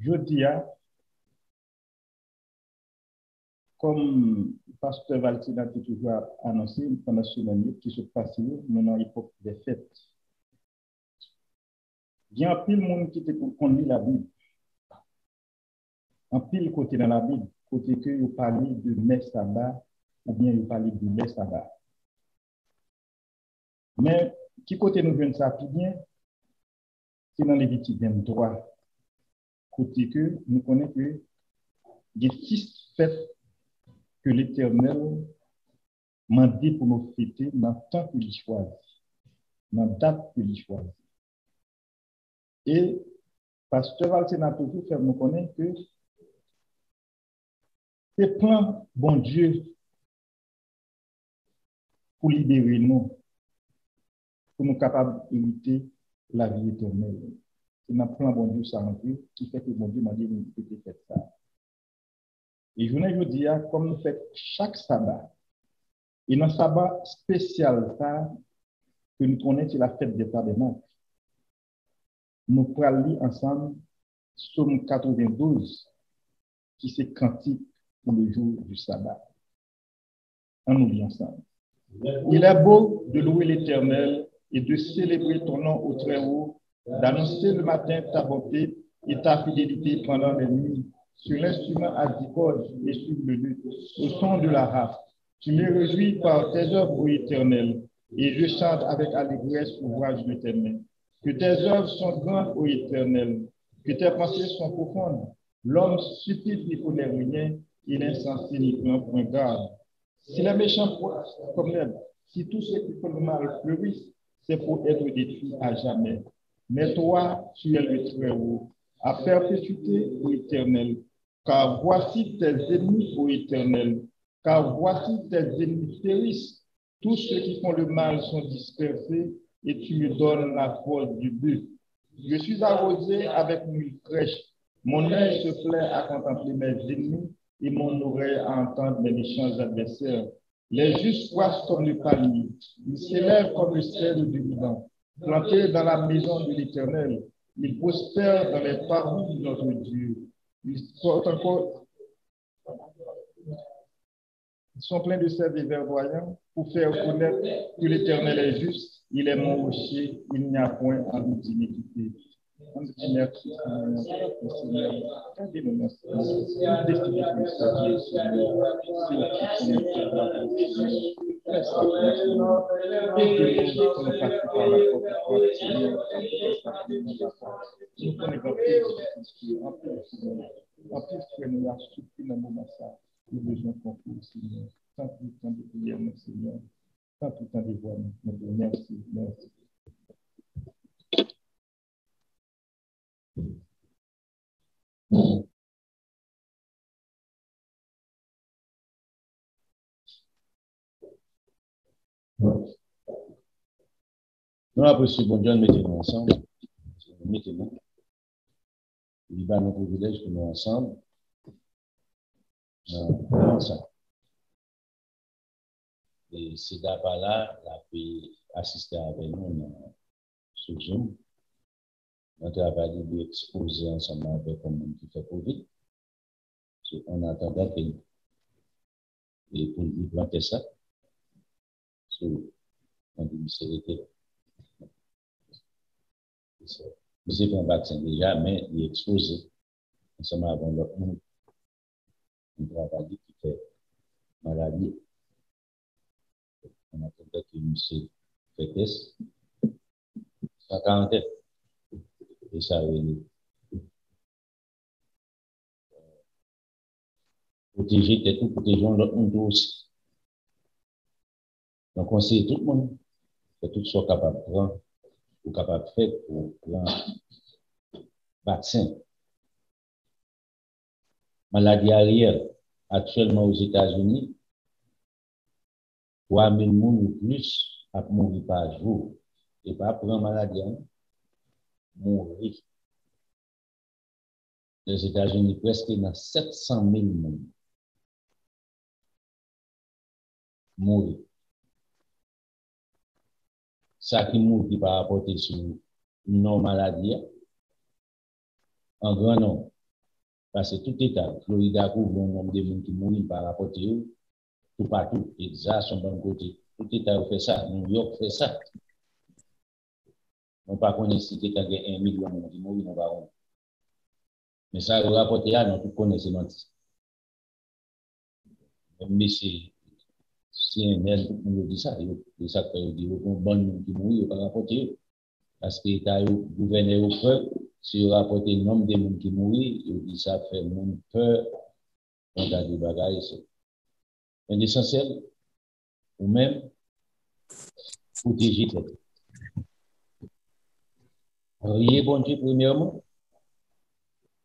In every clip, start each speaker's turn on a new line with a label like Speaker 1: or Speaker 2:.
Speaker 1: Je dis, comme le pasteur Valtina a toujours annoncé pendant ce moment qui se passe maintenant l'époque des fêtes. Il y a un pile monde qui lit la Bible. Un pile côté dans la Bible, côté que vous parlez de messe sabbat ou bien vous parlez de messe sabbat. Mais qui côté nous vient ça plus bien, c'est dans Lévitique 23, côté que nous connaissons que il y a 6 fêtes que l'Éternel m'a dit pour nous fêter dans le temps qu'il choisit, dans la date qu'il choisit. Et pasteur Valtina a toujours fait nous connaître que c'est plan bon Dieu pour libérer nous, pour nous capables d'imiter la vie éternelle. C'est notre plan bon Dieu ça qui fait que bon Dieu m'a dit de faire ça. Et je vous dis, comme nous faisons chaque sabbat, et dans le sabbat spécial ça, que nous connaissons, c'est la fête des tabernacles. Nous pourrons lire ensemble Psaume 92, qui c'est cantique pour le jour du sabbat. On nous lit ensemble. Il est beau de louer l'Éternel et de célébrer ton nom au Très-Haut, d'annoncer le matin ta bonté et ta fidélité pendant les nuits, sur l'instrument à 10 cordes et sur le luth, au son de la harpe. Tu me réjouis par tes œuvres, ô Éternel, et je chante avec allégresse l'ouvrage de tes mains. Que tes œuvres sont grandes, ô Éternel, que tes pensées sont profondes. L'homme stupide n'y connaît rien, et l'insensé n'y prend point garde. Si les méchants poussent comme l'herbe, si tous ceux qui font le mal fleurissent, c'est pour être détruits à jamais. Mais toi, tu es le Très-Haut, à perpétuité, ô Éternel. Car voici tes ennemis, ô Éternel. Car voici tes ennemis périssent. Tous ceux qui font le mal sont dispersés, et tu me donnes la force du but. Je suis arrosé avec mille crèches. Mon œil se plaît à contempler mes ennemis, et mon oreille à entendre mes méchants adversaires. Les justes croissent comme le palmier, ils s'élèvent comme le cèdre du Liban. Plantés dans la maison de l'Éternel, ils prospèrent dans les parvis de notre Dieu. Ils sont pleins de sève et verdoyants pour faire connaître que l'Éternel est juste, il est mon rocher, il n'y a point en lui d'iniquité. On dit merci, Seigneur. Rendez-nous merci. Décidez pour ça, Seigneur. C'est qui qu'on la aidez-nous pour nous passer par la porte, Seigneur. Nous connaissons plus en plus que nous avons souffert dans le moment ça. Nous besoin qu'on puisse, Seigneur. Tant tout le temps de prière, Seigneur. Tant tout le temps de voir, merci, merci.
Speaker 2: Nous avons reçu bon Dieu, mettez-nous ensemble. Mettez-nous. Il va nous privilège que nous ensemble. Ensemble. Et c'est d'abord là, la paix assister avec nous sur Zoom. Nous travaillons d'exposer ensemble avec un monde qui fait Covid. On attendait que et pour lui planter ça. On dit c'est c'est un vaccin déjà, mais il est exposé ensemble avec l'autre monde. On travaille qui fait maladie. On attendait que monsieur fait test. Ça quarantaine. Et ça protéger tout, protéger l'autre monde aussi. Donc, on sait tout le monde que tout soit capable de prendre ou capable de faire pour prendre vaccin. Maladie arrière, actuellement aux États-Unis, 3000 personnes ou plus à mourir par jour. Et pas prendre maladie, mourir. Les États-Unis, presque dans 700 000 personnes mourir. Ça qui mourit par rapport sur une non-maladie, en grand nombre. Parce que tout État, Florida couvre un nombre de gens qui mourent par rapport à eux, tout partout, Texas, son bon côté. Tout État fait ça, New York fait ça. On ne pas connaître si l'État a 1 million de gens qui mourent, on va voir. Mais ça, le rapport là, nous connaissons menti. Mais c'est un aide, on dit ça, c'est ça que dit, on bon gens qui mourent par rapport à eux. Parce que l'État gouverneur au peuple, si on rapporte le nombre de gens qui mourent, il dit ça fait mon peur, on a des bagages. Mais l'essentiel, ou même, protéger tête. Rien bon Dieu, premièrement,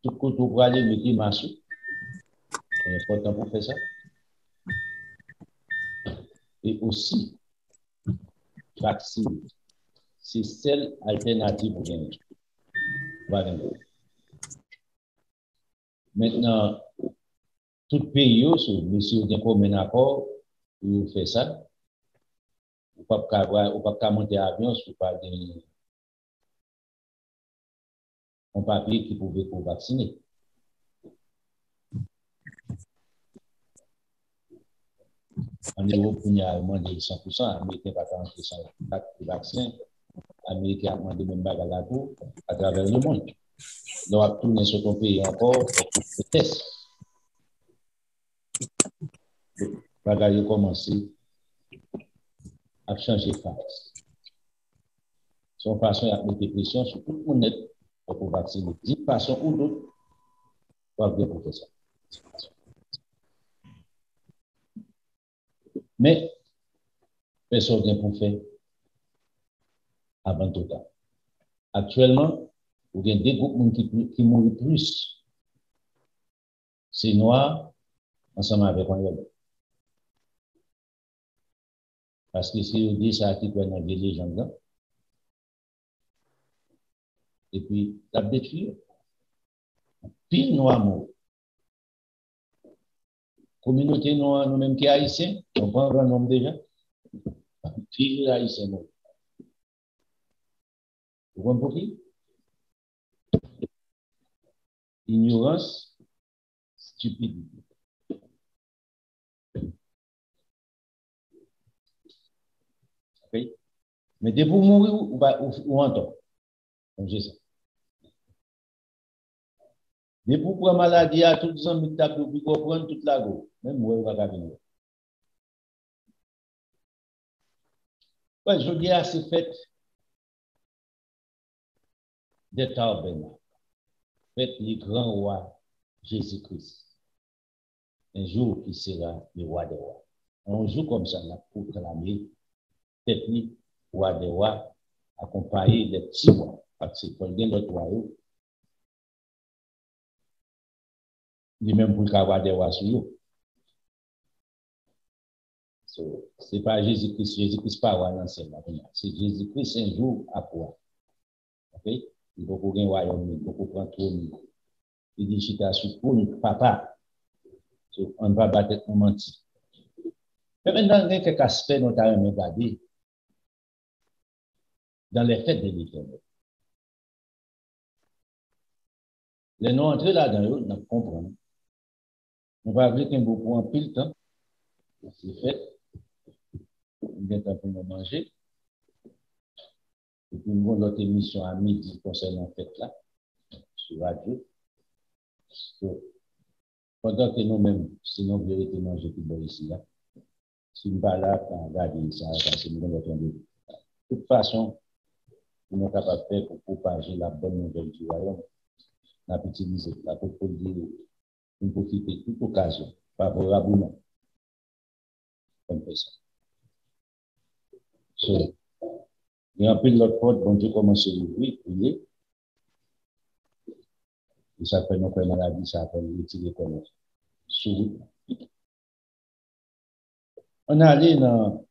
Speaker 2: tout côté pour aller mettre marche. C'est important pour faire ça. Et aussi, vacciner. C'est celle alternative pour gagner. Maintenant, tout pays, monsieur, il y a un accord pour faire ça. Ou pas monter à l'avion, ou pas un papier qui pouvait pour vacciner. En Europe, il y a demandé 100%, Américain pas 40% de vaccins, Américain a demandé même pas à tout à travers le monde. Donc, tourner sur ton pays encore pour des tests. Bagaille commencé à changer de face. Son façon à mettre pression sur tout le monde pour vacciner. D'une façon ou d'autre, pour bien pour faire ça. Mais, personne n'a pour faire avant tout ça. Actuellement, il y a des groupes qui mourent plus. C'est noir ensemble avec un homme. Parce que si on dit ça, qui peut dans des légendes, et puis, la détruire, pile noir mort. Communauté noire, nous-mêmes qui haïtiens, on prend un grand nombre déjà, pile haïtien mort. Vous comprenez? Ignorance, stupidité. Okay? Mais dès pour mourir, ou entendre. Comme j'ai ça. Dès pour prendre maladie, à tous les gens qui tapent, puis comprendre toute la go. Même moi, on va venir. Ouais, je dis à ces fêtes des tabernacles. Faites les grands rois Jésus-Christ. Un jour qui sera le roi des rois. Un jour comme ça, là, pour clamer, peut-être roi des rois, accompagné des petits rois. Parce que quand il y a d'autres royaumes, il même pour le roi des rois sur eux. Ce n'est pas Jésus-Christ. Jésus-Christ pas roi l'ancien. C'est Jésus-Christ un jour à pouvoir. Ok? Il faut qu'on ait un royaume, il faut qu'on prenne trône. Il dit, je suis pour papa. On ne va pas être menti. Mais maintenant, il y a quelques aspects dont on a regardé dans les fêtes de l'Éternel. Les noms entrés là-dedans, on comprend. On va avoir qu'un beaucoup en pile temps. C'est fait. On a temps pour nous manger. Et puis, nous avons notre émission à midi concernant la fête là, sur radio. Pendant que nous-mêmes, sinon, vous avez été manger tout bon ici là. Si nous ne sommes pas là, on regarde ça, parce que nous avons entendu. De toute façon, nous sommes capables de faire pour propager la bonne nouvelle du royaume. On a utilisé la pour dire, nous profiter de toute occasion, favorablement, comme ça. So, il y a un peu de l'autre porte, bon Dieu commence à l'ouvrir, prier. Et ça fait nos maladie, ça fait retirer comme sous. On est allé dans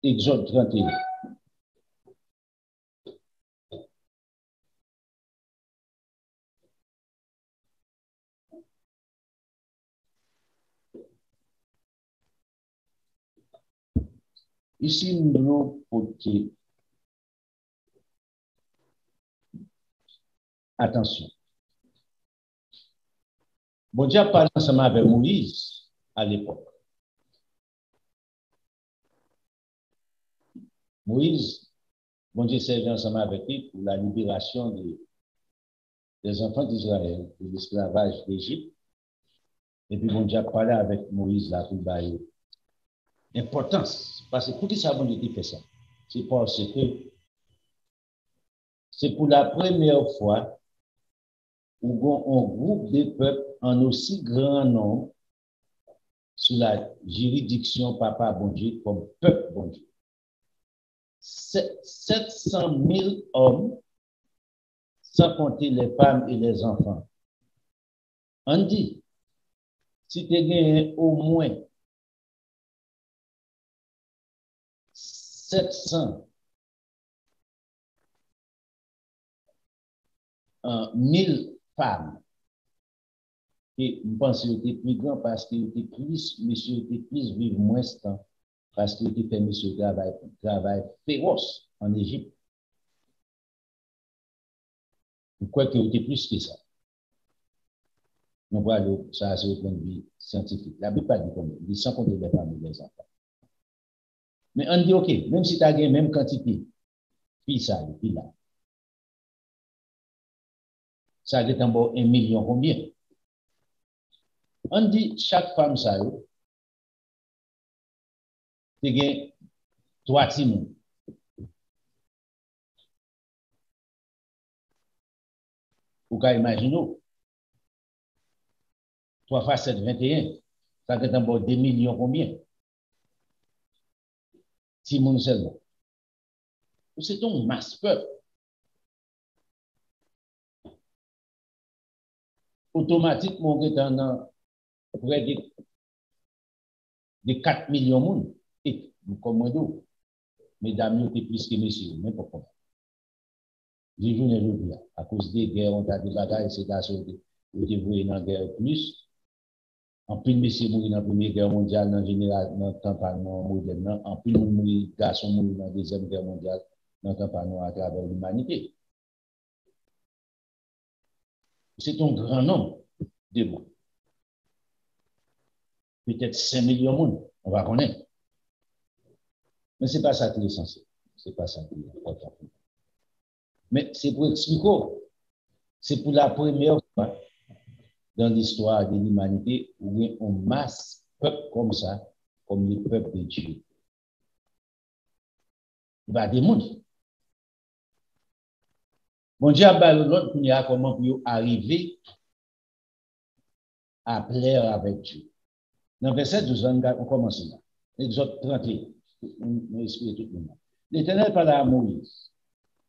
Speaker 2: Exode 31. Ici, nous allons porter attention. Bon Dieu a parlé ensemble avec Moïse à l'époque. Moïse, bon Dieu servait ensemble avec lui pour la libération des enfants d'Israël de l'esclavage d'Égypte. Et puis bon Dieu a parlé avec Moïse là pour bailler importance. Parce que pour qui ça bon Dieu fait ça? C'est parce que c'est pour la première fois où un groupe de peuples en aussi grand nombre sous la juridiction papa bon Dieu comme peuple bon Dieu. 700 000 hommes, sans compter les femmes et les enfants. On dit, si tu gagnes au moins 700 000 femmes, et je pense que c'était plus grand parce que monsieur était plus vivre moins de temps, parce qu'il était fait monsieur travail féroce en Égypte. Je crois qu'il était plus que ça. On voit ça sur le point de vue scientifique. La Bible pas dit combien, il dit sans compter les femmes et les enfants. Mais on dit, OK, même si tu as la même quantité, puis ça, puis là, ça a été en bas 1 million combien? On dit, chaque femme, ça, tu as 3 timons. Vous pouvez imaginer, 3 fois 7, 21, ça a été en bas 2 millions combien? Timons seulement. C'est un masse peuple. Automatiquement, on est dans près de 4 millions de monde. Et comme moi, mesdames, vous êtes plus que messieurs, n'importe quoi. Je joue aujourd'hui, à cause des guerres, on a des bagages, c'est à sauter. Vous êtes voué dans la guerre plus. En plus, messieurs mourir dans la Première Guerre mondiale, dans le campagne moderne, en plus, les garçons mourir dans la Deuxième Guerre mondiale, dans le campagne à travers l'humanité. C'est un grand nombre de mots. Peut-être 5 millions de monde, on va connaître. Mais ce n'est pas ça qui est essentiel. Ce n'est pas ça qui est important. Mais c'est pour expliquer, c'est pour la première fois dans l'histoire de l'humanité où on masse peuple comme ça, comme le peuple de Dieu. Il va des mondes. Bon Dieu a l'autre pour dire comment pour arriver à plaire avec Dieu. Dans verset 12, on commence là. Exode 31. On explique tout le monde. L'Éternel parle à Moïse.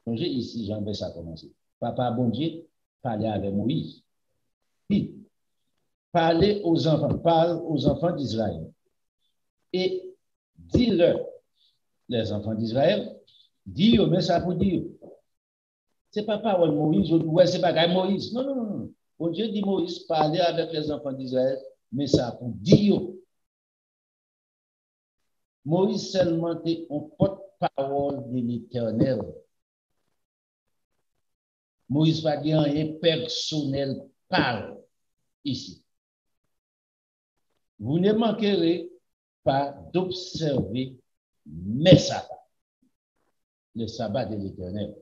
Speaker 2: Donc, ici, j'en vais ça commencer. Papa, bon Dieu, parlait avec Moïse. Puis, parle aux enfants d'Israël. Et dis-leur, les enfants d'Israël, dis-le, mais ça pour dire. C'est pas parole Moïse, ouais, c'est pas Moïse. Non, non, non. Bon Dieu dit Moïse, parler avec les enfants d'Israël, mais ça pour dire. Moïse seulement est un porte-parole de l'Éternel. Moïse va dire un personnel parle ici. Vous ne manquerez pas d'observer mes sabbats, le sabbat de l'Éternel.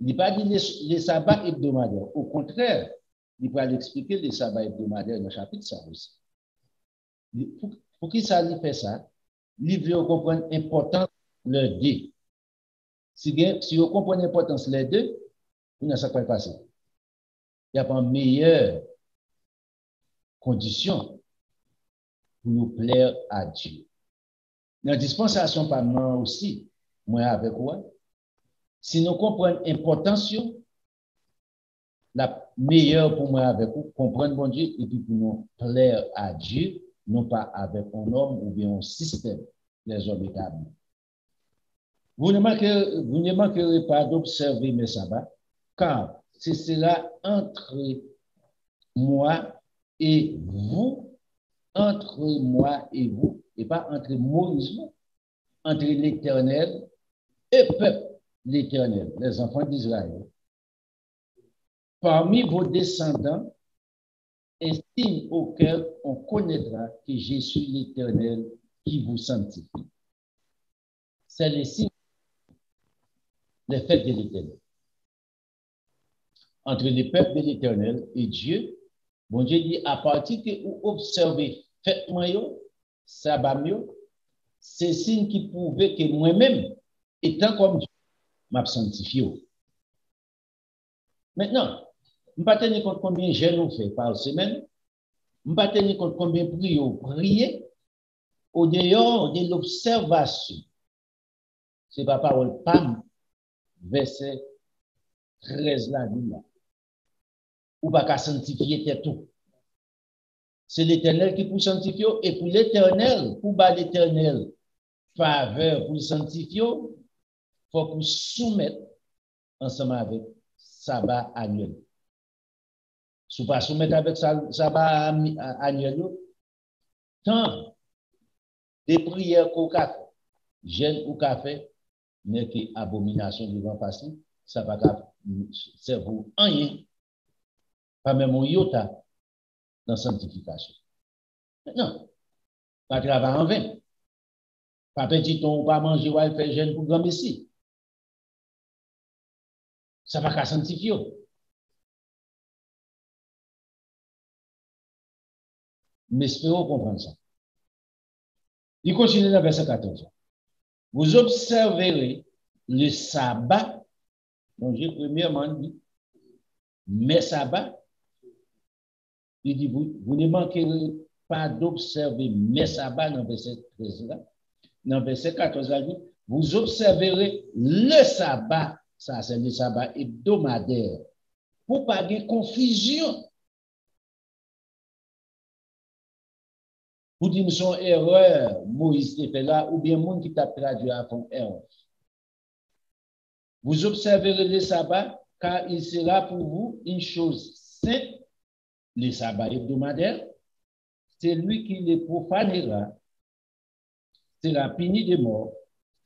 Speaker 2: Il n'est pas dit les sabbats hebdomadaires. Au contraire, il va l'expliquer les sabbats hebdomadaires dans le chapitre 5 aussi. Pour qui ça lui fait ça? Il veut comprendre l'importance de deux. Si vous comprenez l'importance des deux, vous n'avez pas passé. Il n'y a pas une meilleure condition pour nous plaire à Dieu. Dans la dispensation par moi aussi, moi avec moi, si nous comprenons l'importance, la meilleure pour moi avec vous, comprendre bon Dieu et puis pour nous plaire à Dieu, non pas avec un homme ou bien un système, les hommes établis. Vous ne manquerez pas d'observer mes sabbats, car c'est cela entre moi et vous, et pas entre Moïse, entre l'Éternel et peuple, l'Éternel, les enfants d'Israël, parmi vos descendants, un signe auquel on connaîtra que je suis l'Éternel qui vous sanctifie. C'est le signe, les fêtes de l'Éternel. Entre le peuple de l'Éternel et Dieu, bon Dieu dit, à partir que vous observez faites-moi, sabbat, c'est signe qui prouve que moi-même, étant comme Dieu, m'a sanctifié. Maintenant, je ne sais pas tenir compte combien jeûne on fait par semaine, je ne sais pas tenir compte combien prier au dehors de l'observation. C'est pas parole PAM, verset 13 là, ou pas qu'à sanctifier tout. C'est l'Éternel qui peut sanctifier, et pour l'Éternel, pour bas l'Éternel, faveur pour sanctifier, il faut qu'on soumette ensemble avec sabbat annuel. Si vous ne soumettez avec sabbat annuel, tant des prières qu'on a fait, jeûne ou café, n'est qu'abomination devant passer, ça va servir en rien, pas même au iota dans la sanctification. Maintenant, pas travailler en vain. Pas petit ton, pas manger, ou faire jeûne pour grand messie. Ça va qu'à sanctifier. Mais espérons comprendre ça. Il continue dans verset 14. Vous observerez le sabbat. Donc, j'ai premièrement dit, mes sabbats. Il dit, vous ne manquerez pas d'observer mes sabbats dans verset 13 là. Dans verset 14, là, dit, vous observerez le sabbat. Ça, c'est le sabbat hebdomadaire. Pour pas de confusion. Pour dire son erreur, Moïse te fait là, ou bien monde qui t'a traduit à fond erreur. Vous observerez le sabbat, car il sera pour vous une chose sainte, le sabbat hebdomadaire. C'est lui qui les profanera, sera puni de mort.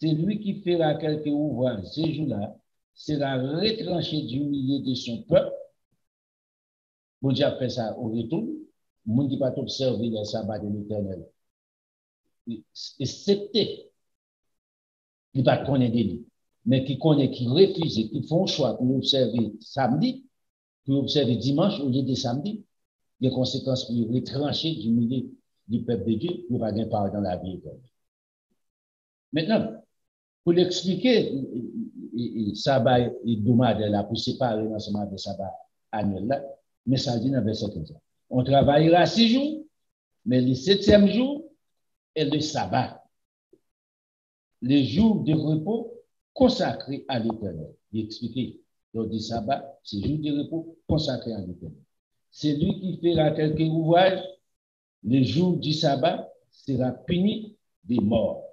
Speaker 2: C'est lui qui fera quelque ouvrage ce jour-là, sera retranché du milieu de son peuple. Bon Dieu a fait ça au retour. Le monde qui va observer le sabbat de l'Éternel. Excepté, il va connaître des livres, mais qui connaît, qui refuse, qui font choix pour observer samedi, pour observer dimanche au lieu de samedi, les conséquences pour retrancher du milieu du peuple de Dieu, pour pas part dans la vie éternelle. Maintenant, pour l'expliquer, sabbat hebdomadaire là, pour séparer l'ensemble de sabbat annuel là, mais ça dit dans verset 15. On travaillera 6 jours, mais le 7e jour est le sabbat. Les jours de repos consacrés à l'Éternel. Il explique, lors du sabbat, c'est jour de repos consacrés à l'Éternel. C'est lui qui fera quelque ouvrage, le jour du sabbat sera puni de mort.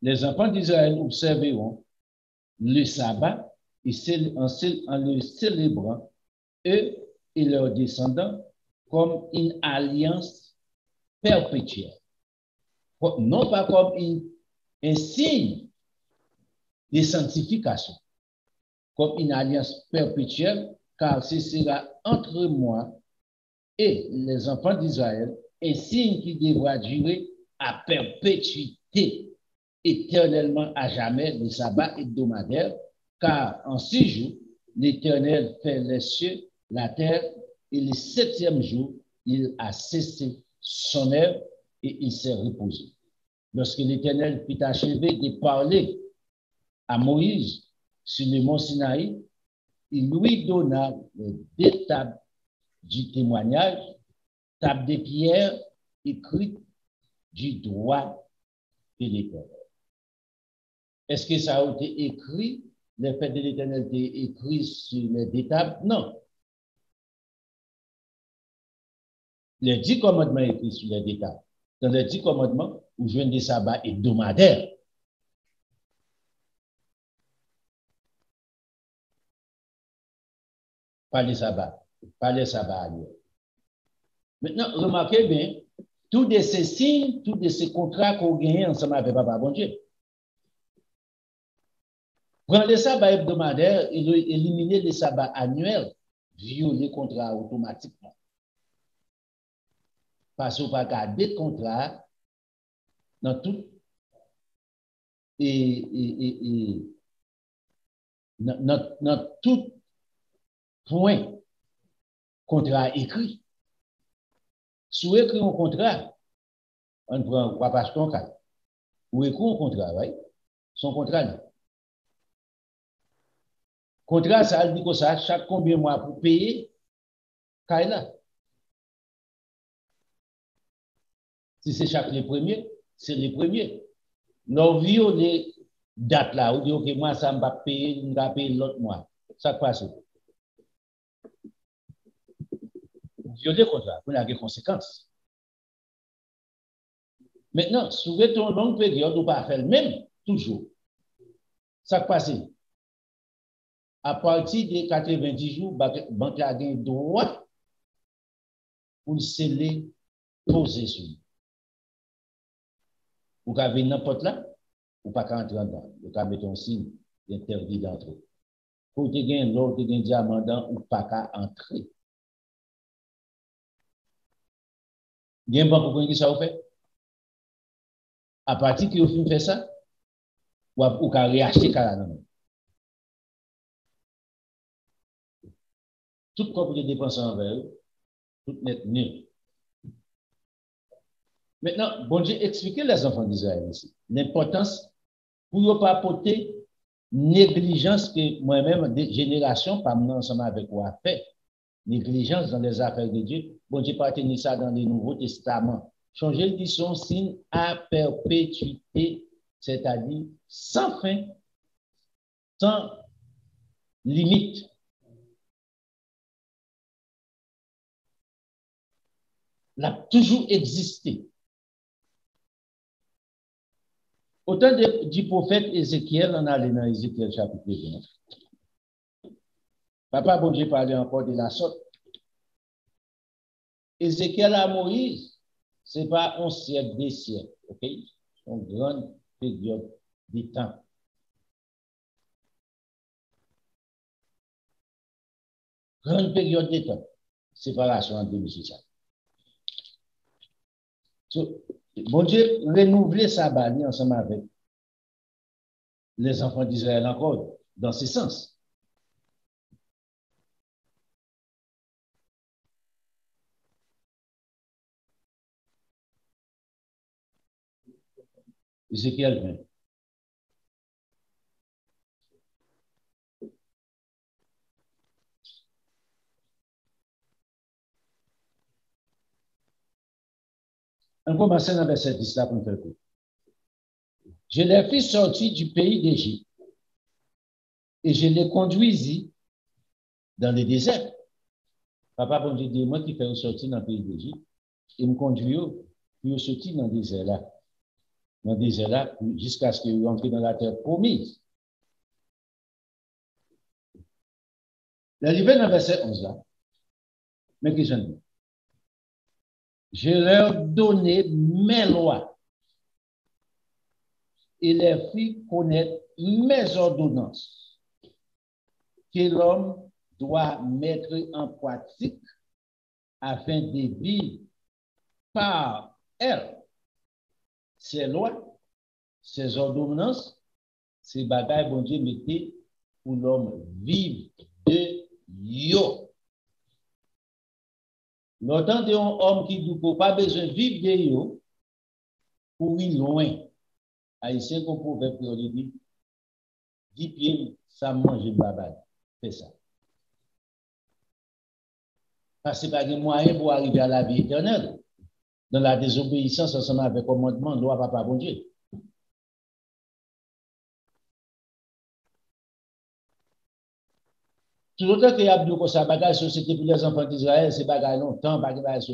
Speaker 2: Les enfants d'Israël observeront le sabbat en le célébrant, eux et leurs descendants, comme une alliance perpétuelle. Non pas comme un signe de sanctification, comme une alliance perpétuelle, car ce sera entre moi et les enfants d'Israël un signe qui devra durer à perpétuité, éternellement à jamais, le sabbat hebdomadaire, car en 6 jours, l'Éternel fait les cieux, la terre, et le 7e jour, il a cessé son œuvre et il s'est reposé. Lorsque l'Éternel fut achevé de parler à Moïse sur le mont Sinaï, il lui donna les 2 tables du témoignage, tables de pierre écrites du droit de l'Éternel. Est-ce que ça a été écrit, les faits de l'Éternel étaient écrits sur les 2 tables? Non. Les 10 commandements écrits sur les 2 tables. Dans les 10 commandements, vous jouez des sabbats hebdomadaires. Pas les sabbats annuels. Maintenant, remarquez bien, tous de ces signes, tous de ces contrats qu'on gagne ensemble avec Papa Bon Dieu. Prendre les sabbats hebdomadaires et éliminer les sabbats annuels, violer le contrat automatiquement. Parce qu'on va garder le contrat dans tout dans tout point contrat écrit. Si vous écrivez un contrat, on prend quoi parce qu'on cas. Ou écrit un contrat, oui? Son contrat. Contrat, ça dit que ça, chaque combien de mois pour payer, là. Si c'est chaque les premiers, c'est les premiers. Nous violer date là, ou dit, ok, moi, ça m'a payé, je vais payer l'autre mois. Ça passe. Violer contrat, pour des conséquences. Maintenant, si vous êtes en longue période, vous ne pas faire le même, toujours. Ça passe. À partir de 90 jours, la banque a un droit pour le sceller, poser sur lui. Vous avez n'importe là, ou pas qu'à entrer dedans. Vous avez mettre un signe d'interdit d'entrer. Pour te gagner l'or, te gagner diamant dedans, ou pas qu'à entrer. Il y a un banque qui ça vous fait. À partir que vous faites ça, ou qu'à réacheter carrément. Tout quoi pour te dépenser envers eux, tout net nul. Maintenant, bon Dieu, expliquez les enfants d'Israël ici. L'importance pour ne pas apporter négligence que moi-même, des générations, pas ensemble avec vous, a fait. Négligence dans les affaires de Dieu. Bon Dieu, pas tenir ça dans le Nouveau Testament. Changer le dit son signe à perpétuité, c'est-à-dire sans fin, sans limite. L'a toujours existé. Autant du prophète Ézéchiel, on a allé dans Ézéchiel chapitre 20. Papa, bon Dieu, parlait encore de la sorte. Ézéchiel à Moïse, ce n'est pas un siècle, des siècles, ok? C'est une grande période de temps. Grande période de temps. Séparation entre deux, c'est ça. So, bon Dieu, renouveler sa bannière ensemble avec les enfants d'Israël encore, dans ce sens. Ézéchiel 20. On commence dans le verset 10 là pour nous faire court. Je les fis sortir du pays d'Égypte et je les conduisis dans le désert. Papa, bon Dieu, dit moi qui fais sortir dans le pays d'Égypte et me conduit pour sortir dans le désert là. Dans le désert là, jusqu'à ce qu'ils rentrent dans la terre promise. L'arrivée dans le verset 11 là, mais que j'en dis. Je leur donnai mes lois et les fis connaître mes ordonnances que l'homme doit mettre en pratique afin de vivre par elles. Ces lois, ces ordonnances, ces bagailles, bon Dieu, mettez pour l'homme vivre de yo. L'autant d'un homme qui ne peut pas besoin de vivre de yo, pour y loin. Haïtien qu'on pouvait pour lui dire, 10 pieds, ça mange une babade. C'est ça. Parce que c'est pas de moyen pour arriver à la vie éternelle. Dans la désobéissance ensemble avec le commandement, loi papa bon Dieu. Tout le temps qu'il y a beaucoup de bagages, société pour les enfants d'Israël, c'est bagages longtemps, bagages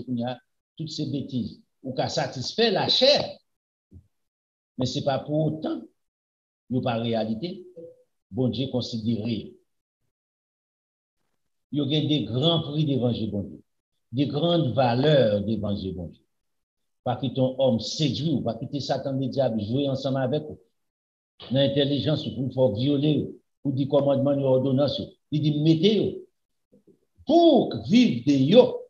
Speaker 2: toutes ces bêtises. Ou qu'à satisfaire la chair. Mais ce n'est pas pour autant, il n'y a pas réalité. Bon Dieu considéré. Il y a des grands prix d'évangile bon Dieu. Des grandes valeurs d'évangile bon Dieu. Pas que ton homme séduit ou pas quitter Satan le diable, jouer ensemble avec vous. Dans l'intelligence, il faut violer. pour dire commandement et ordonnance. Il dit mettez pour vivre de yo.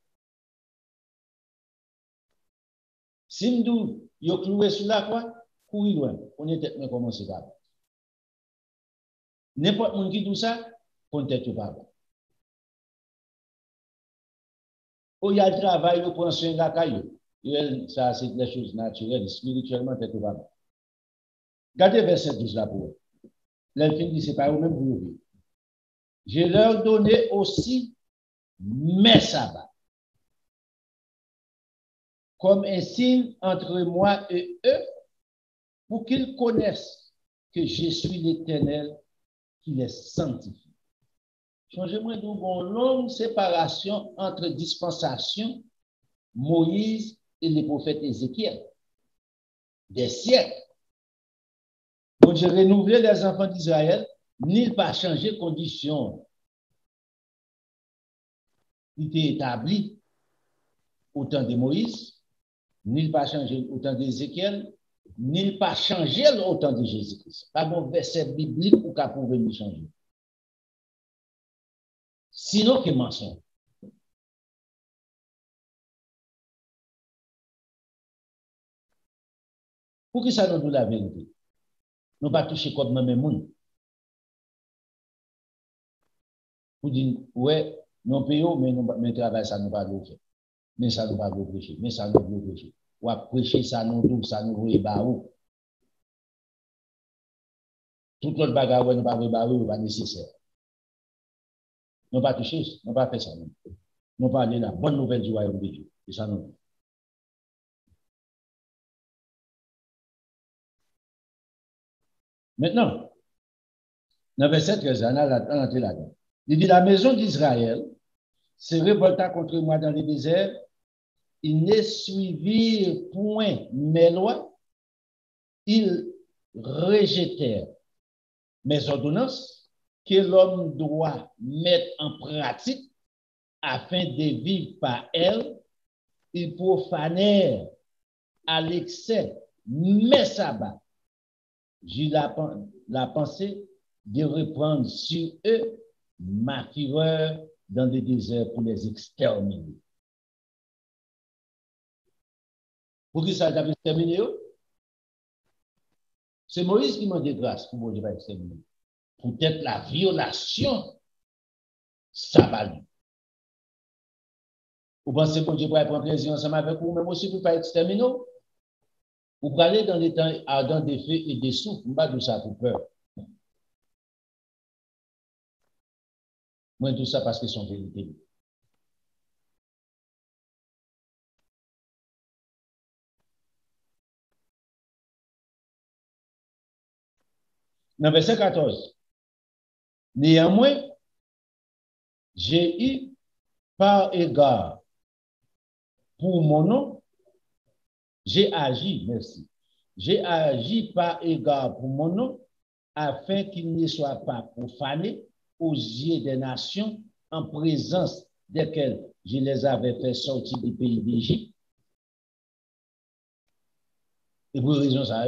Speaker 2: Si nous yo cloué sur la croix, courir loin, on est peut-être commencer par. N'importe monde qui dit ça, on tête pas. Ou il y a le travail, on prend soin de la caillou. Ça, c'est des choses naturelles, spirituellement, tête pas. Regardez verset 12 là pour vous. L'elfine dit, c'est pas eux-mêmes pour vous. Je leur donnais aussi mes sabbats, comme un signe entre moi et eux, pour qu'ils connaissent que je suis l'Éternel qui les sanctifie. Changez-moi d'une longue séparation entre dispensation, Moïse et les prophètes Ézéchiel. Des siècles. Donc, j'ai renouvelé les enfants d'Israël, ni pas changé conditions. Il était établi au temps de Moïse, ni pas changé au temps d'Ézéchiel, ni pas changé au temps de Jésus-Christ. Pas bon verset biblique ou qu'à pouvoir nous changer. Sinon, que mensonge. Pour que ça nous donne la vérité? Nous ne pas toucher comme même monde. Pour dire, ouais, nous payons, mais nous travaillons, ça nous va le faire. Mais ça nous va le prêcher. Mais ça nous va le prêcher. Ou à prêcher, ça nous doux, ça nous va barou. Tout l'autre bagarre, nous ne va pas barou, pas nécessaire. Nous ne pas toucher, nous ne pas faire ça. Nous pas aller la bonne nouvelle du royaume de Dieu. C'est ça nous. Maintenant, dans verset 13, on a entré là-dedans. Il dit, la maison d'Israël se révolta contre moi dans le désert. Ils ne suivirent point mes lois. Ils rejetèrent mes ordonnances que l'homme doit mettre en pratique afin de vivre par elles. Ils profanèrent à l'excès mes sabbats. J'ai la pensée de reprendre sur eux ma fureur dans le désert pour les exterminer. Pour qui ça a exterminé? C'est Moïse qui m'a dit grâce pour Dieu va exterminer. Peut-être la violation sabbat. Vous pensez que Dieu va prendre plaisir ensemble avec vous, même aussi pour ne pas exterminer? Vous pouvez aller dans les temps ardents des feux et des souffles, vous ne pas de ça pour peur. Moi, tout ça parce que c'est une vérité. Dans verset 14, néanmoins, j'ai eu par égard pour mon nom, j'ai agi, merci. J'ai agi par égard pour mon nom, afin qu'il ne soit pas profané aux yeux des nations en présence desquelles je les avais fait sortir du pays d'Égypte. Et pour raison ça,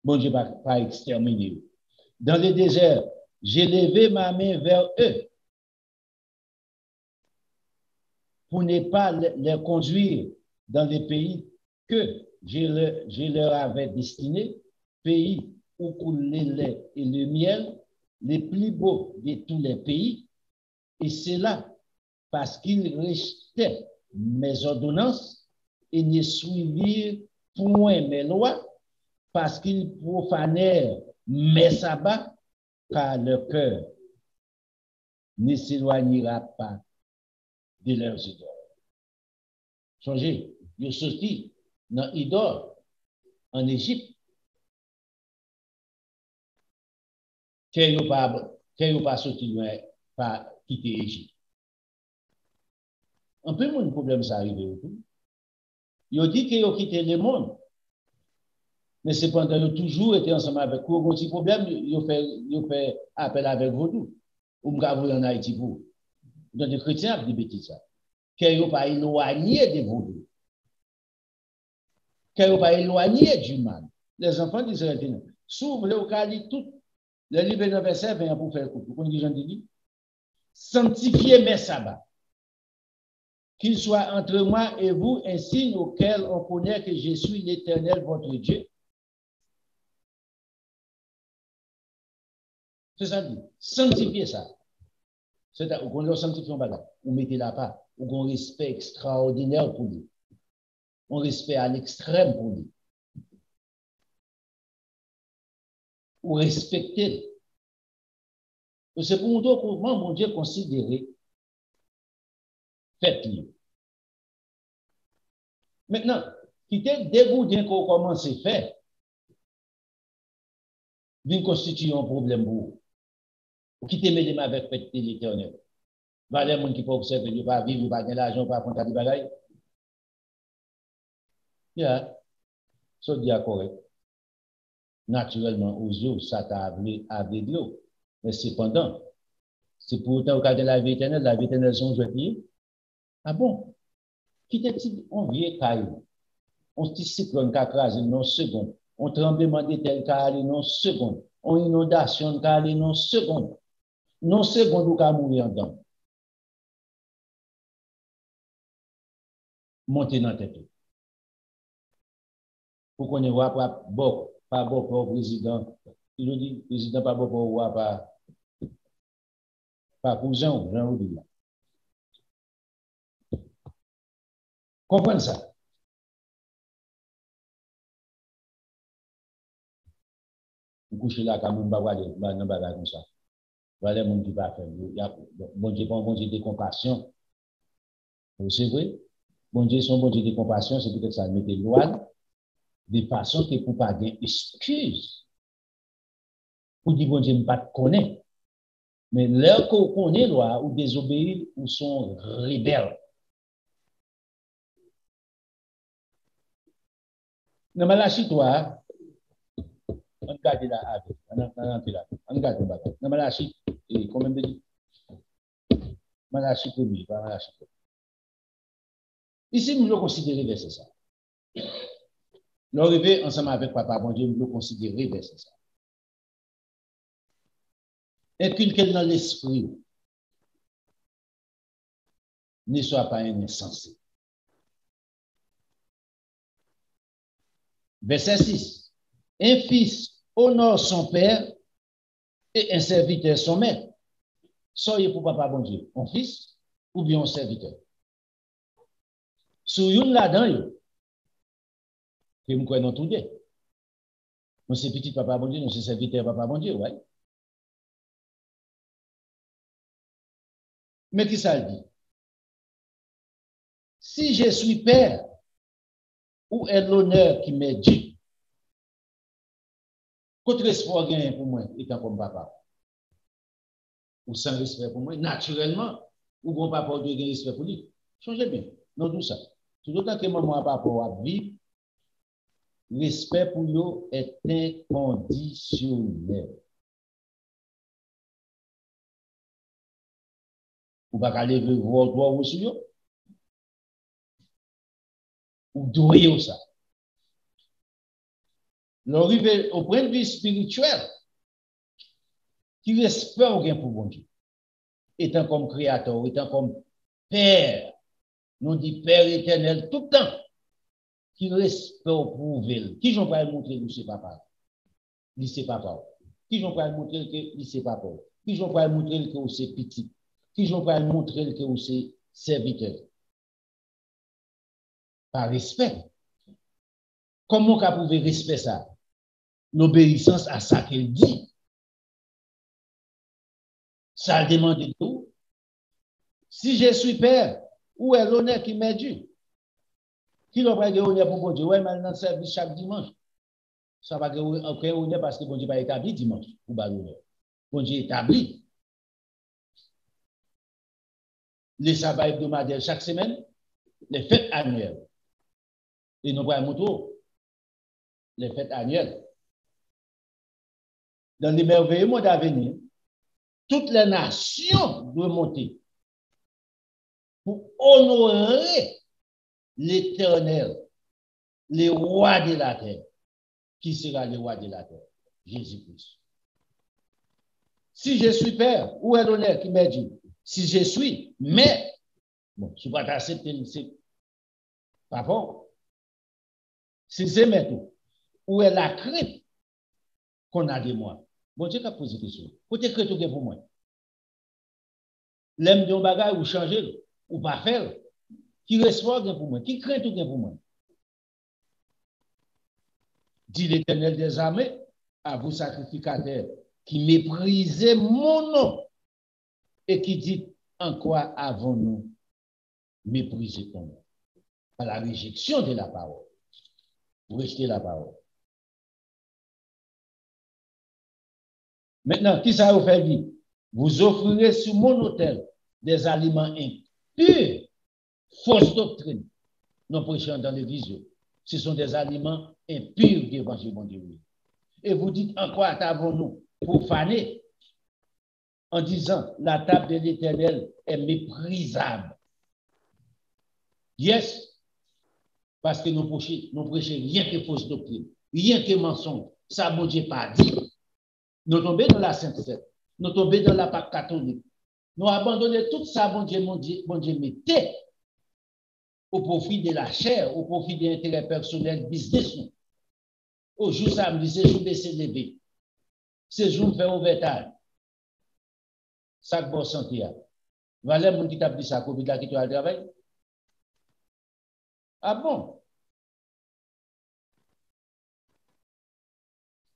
Speaker 2: bon Dieu pas exterminer. Dans le désert, j'ai levé ma main vers eux pour ne pas les conduire dans les pays que je leur avais destinés, pays où coule le lait et le miel, les plus beaux de tous les pays. Et c'est là parce qu'ils rejetaient mes ordonnances et ne suivirent point mes lois, parce qu'ils profanèrent mes sabbats, car leur cœur ne s'éloignera pas de leurs idoles. Songez, ils sont sortis dans l'idole en Égypte. Qu'ils n'ont pas sorti loin, pas quitté l'Égypte. Un peu mon problème, ça arrive autour. Ils ont dit qu'ils ont quitté le monde. Mais cependant, ils ont toujours été ensemble avec vous. Quand il y a un problème, ils ont fait appel avec vous. Ou vous en Haïti pour. Donc, les chrétiens ont dit ça. Qu'ils n'ont pas éloigné de vous. Qu'ils n'ont pas éloigné du mal. Les enfants d'Israël, s'ouvrent au cas tout Le livre dans verset 20 pour faire couple. Vous connaissez ce que je dis? Sanctifiez mes sabbats, qu'il soit entre moi et vous un signe auquel on connaît que je suis l'Éternel, votre Dieu. C'est ça dit. Sanctifiez ça. C'est-à-dire, vous connaissez sanctifier bagage. Vous mettez la part. Vous avez un respect extraordinaire pour lui. Un respect à l'extrême pour lui. Vous respectez. C'est pour montrer comment mon Dieu considéré. Faites-le. Maintenant, quittez dégoûté qu'on commence à faire, vient constituer un problème pour vous. Vous quittez mes mains avec fête l'Éternel. Valez monde qui peut observer, il va vivre, il va gagner l'argent, il va prendre des bagailles. Yeah, ça dit correct. Naturellement, aux yeux, ça t'a aveuglé. Mais cependant, c'est pour autant au cas de la vie éternelle sont jetés. Ah bon? Quittez-il, on vient caillou. On petit cyclone qui a crasé non seconde. On tremblement de terre qui a allé non seconde. On inondation qui a allé non seconde. Non seconde ou qui a mourir en dedans. Montez dans la tête. Pour qu'on ne voit pas bon pour le président. Il nous dit, président pas bon pour voir pas cousin, Jean ou dit. Comprenez ça? Vous couchez là, quand même, pas comme ça. Voilà, mon Dieu va faire. Bon Dieu, bon Dieu de compassion. C'est vrai? Bon Dieu, son bon Dieu de compassion, c'est peut-être ça, mettre loi de façon que pour pas avoir excuse. Pour dire, bon Dieu, ne pas te connaître. Mais l'heure qu'on connaît loi, ou désobéir, ou sont rebelles. Dans Malachie, toi, on garde là, on garde là. Dans Malachie, combien de dit? Malachie premier, pas Malachie premier. Ici, nous le considérons verset ça. Nous arrivons ensemble avec Papa, bon Dieu, nous le considérons verset ça. Inculquer dans l'esprit, ne sois pas un insensé. Verset 6. Un fils honore son père et un serviteur son maître. Soyez pour Papa, bon Dieu, un fils ou bien un serviteur. Sous une là-dedans, que nous connaissons tout Dieu. Nous c'est petit Papa, bon Dieu, nous c'est serviteur Papa, bon Dieu, ouais. Mais qui ça dit? Si je suis père, où est l'honneur qui m'est dû? Quel respect gagne pour moi, étant comme papa? Ou sans respect pour moi, naturellement, ou bon papa doit gagner respect pour lui. Changez bien, non tout ça. Tout autant que maman papa a vivre, respect pour lui est inconditionnel. Ou pas aller voir droit ou sur eux. Ou doyer ça. L'arrivée au point de vue spirituel, qui respecte au gain pour bon Dieu. Étant comme créateur, étant comme père, nous dit père éternel tout le temps, qui respecte pour vous, qui j'en vais montrer que c'est papa, lui c'est papa, qui j'en vais montrer que lui c'est papa, qui j'en vais montrer que c'est petit, qui j'en vais montrer que c'est serviteur. Par respect. Comment qu'on pouvait respecter ça? L'obéissance à ça qu'elle dit. Ça demande de tout. Si je suis père, où est l'honneur qui m'est dû? Qui doit pas honneur pour bon Dieu? Ouais, maintenant, service chaque dimanche. Ça va créer honneur parce que bon Dieu va établi dimanche. Ou pas l'honneur. Bon Dieu établi. Les sabbats hebdomadaires chaque semaine, les fêtes annuelles. Et nous voyons moto, les fêtes annuelles. Dans les merveilleux mois d'avenir, toutes les nations doivent monter pour honorer l'Éternel, le roi de la terre. Qui sera le roi de la terre? Jésus-Christ. Si je suis père, où est l'honneur qui m'a dit? Si je suis, mais, bon, je ne vais pas t'accepter, c'est pas bon. Si c'est maintenant, où est la crainte qu'on a de moi? Bon Dieu, qu'a posé question. Côté crainte pour moi. L'aime de bagage ou changer, ou pas faire. Qui reçoit pour moi? Qui craint tout pour moi? Dit l'Éternel des armées à vous sacrificateurs qui méprisez mon nom et qui dit en quoi avons-nous méprisé ton nom? Par la réjection de la parole. Vous rejetez la parole. Maintenant, qui ça vous fait dire? Vous offrirez sur mon autel des aliments impurs, fausse doctrine, non prêchant dans les visions. Ce sont des aliments impurs devant mon Dieu. Et vous dites en quoi avons-nous profané en disant la table de l'Éternel est méprisable. Yes, parce que nous prêchons rien que fausse doctrine, rien que mensonge. Ça, mon Dieu, pas dit. Nous tombons dans la Sainte Seine, nous tombons dans la Pâque catholique. Nous abandonnons tout ça, mon Dieu, mettez au profit de la chair, au profit de l'intérêt personnel, business. Au jour samedi, c'est jour baisser lever. C'est jour faire overtime. Ça que bon santé. Voilà mon qui t'a dit ça, Covid là qui tu as travaillé. Ah bon?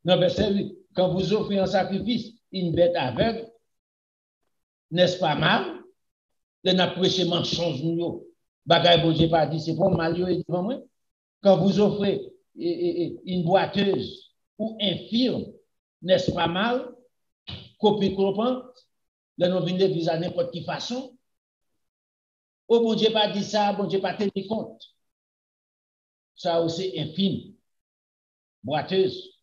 Speaker 2: Non, mais c'est lui. Quand vous offrez un sacrifice, une bête aveugle, n'est-ce pas mal? Le n'a prêché mensonge nous. Bagay bon Dieu pas dit, c'est pour mal devant moi. Quand vous offrez une boiteuse ou infirme, n'est-ce pas mal? Copie comprend, le nom vient d'église à n'importe quelle façon. Oh, bon Dieu pas dit ça, bon Dieu pas tenu compte. Ça aussi infime, boiteuse.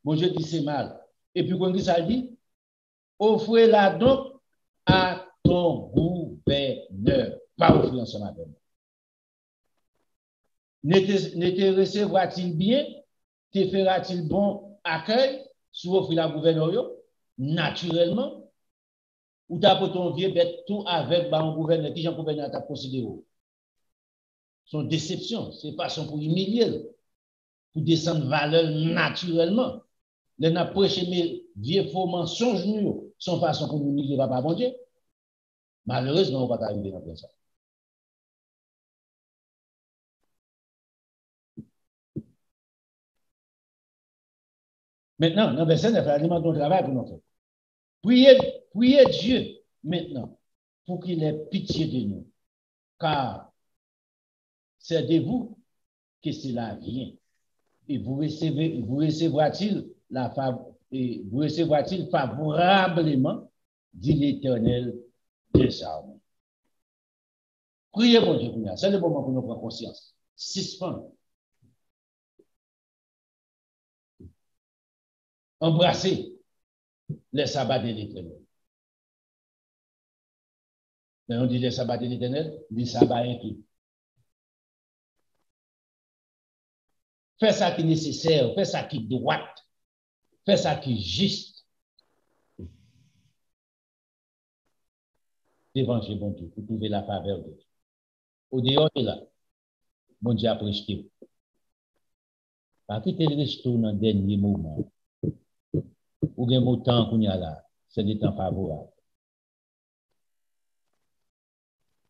Speaker 2: Bon Dieu dit c'est mal. Et puis, quand ça dit, offrez-la donc à ton gouverneur. Pas offrir ensemble avec moi. Ne te recevra-t-il bien? Te fera-t-il bon accueil? Si offrir la gouverneur, naturellement. Ou t'as pour ton vieux bête tout avec un gouverneur qui j'en gouverneur t'a considéré. Son déception, c'est façon pour humilier, pour descendre valeur naturellement. Les n'a prêché mes vieux faux mensonges nous, son façon pour humilier papa bon Dieu. Malheureusement, on va pas arriver dans ça. Maintenant, dans le verset 9, aliment ton travail pour nous. Priez Dieu maintenant pour qu'il ait pitié de nous. Car c'est de vous que cela vient. Et vous recevra-t-il favorablement, dit l'Éternel des armées. Priez mon Dieu, c'est le moment pour nous prendre conscience. Suspendre. Embrasser les sabbats de l'Éternel. On dit les sabbats de l'Éternel, les sabbats inclus. Fais ça qui est nécessaire, fais ça qui est droit, fais ça qui est juste. Devant Dieu, bon Dieu, pour trouver la faveur de Dieu. Au dehors de là, bon Dieu a prêché. Parce que tu es resté dans le dernier moment. Ou bien le temps qu'on y a là, c'est des temps favorables.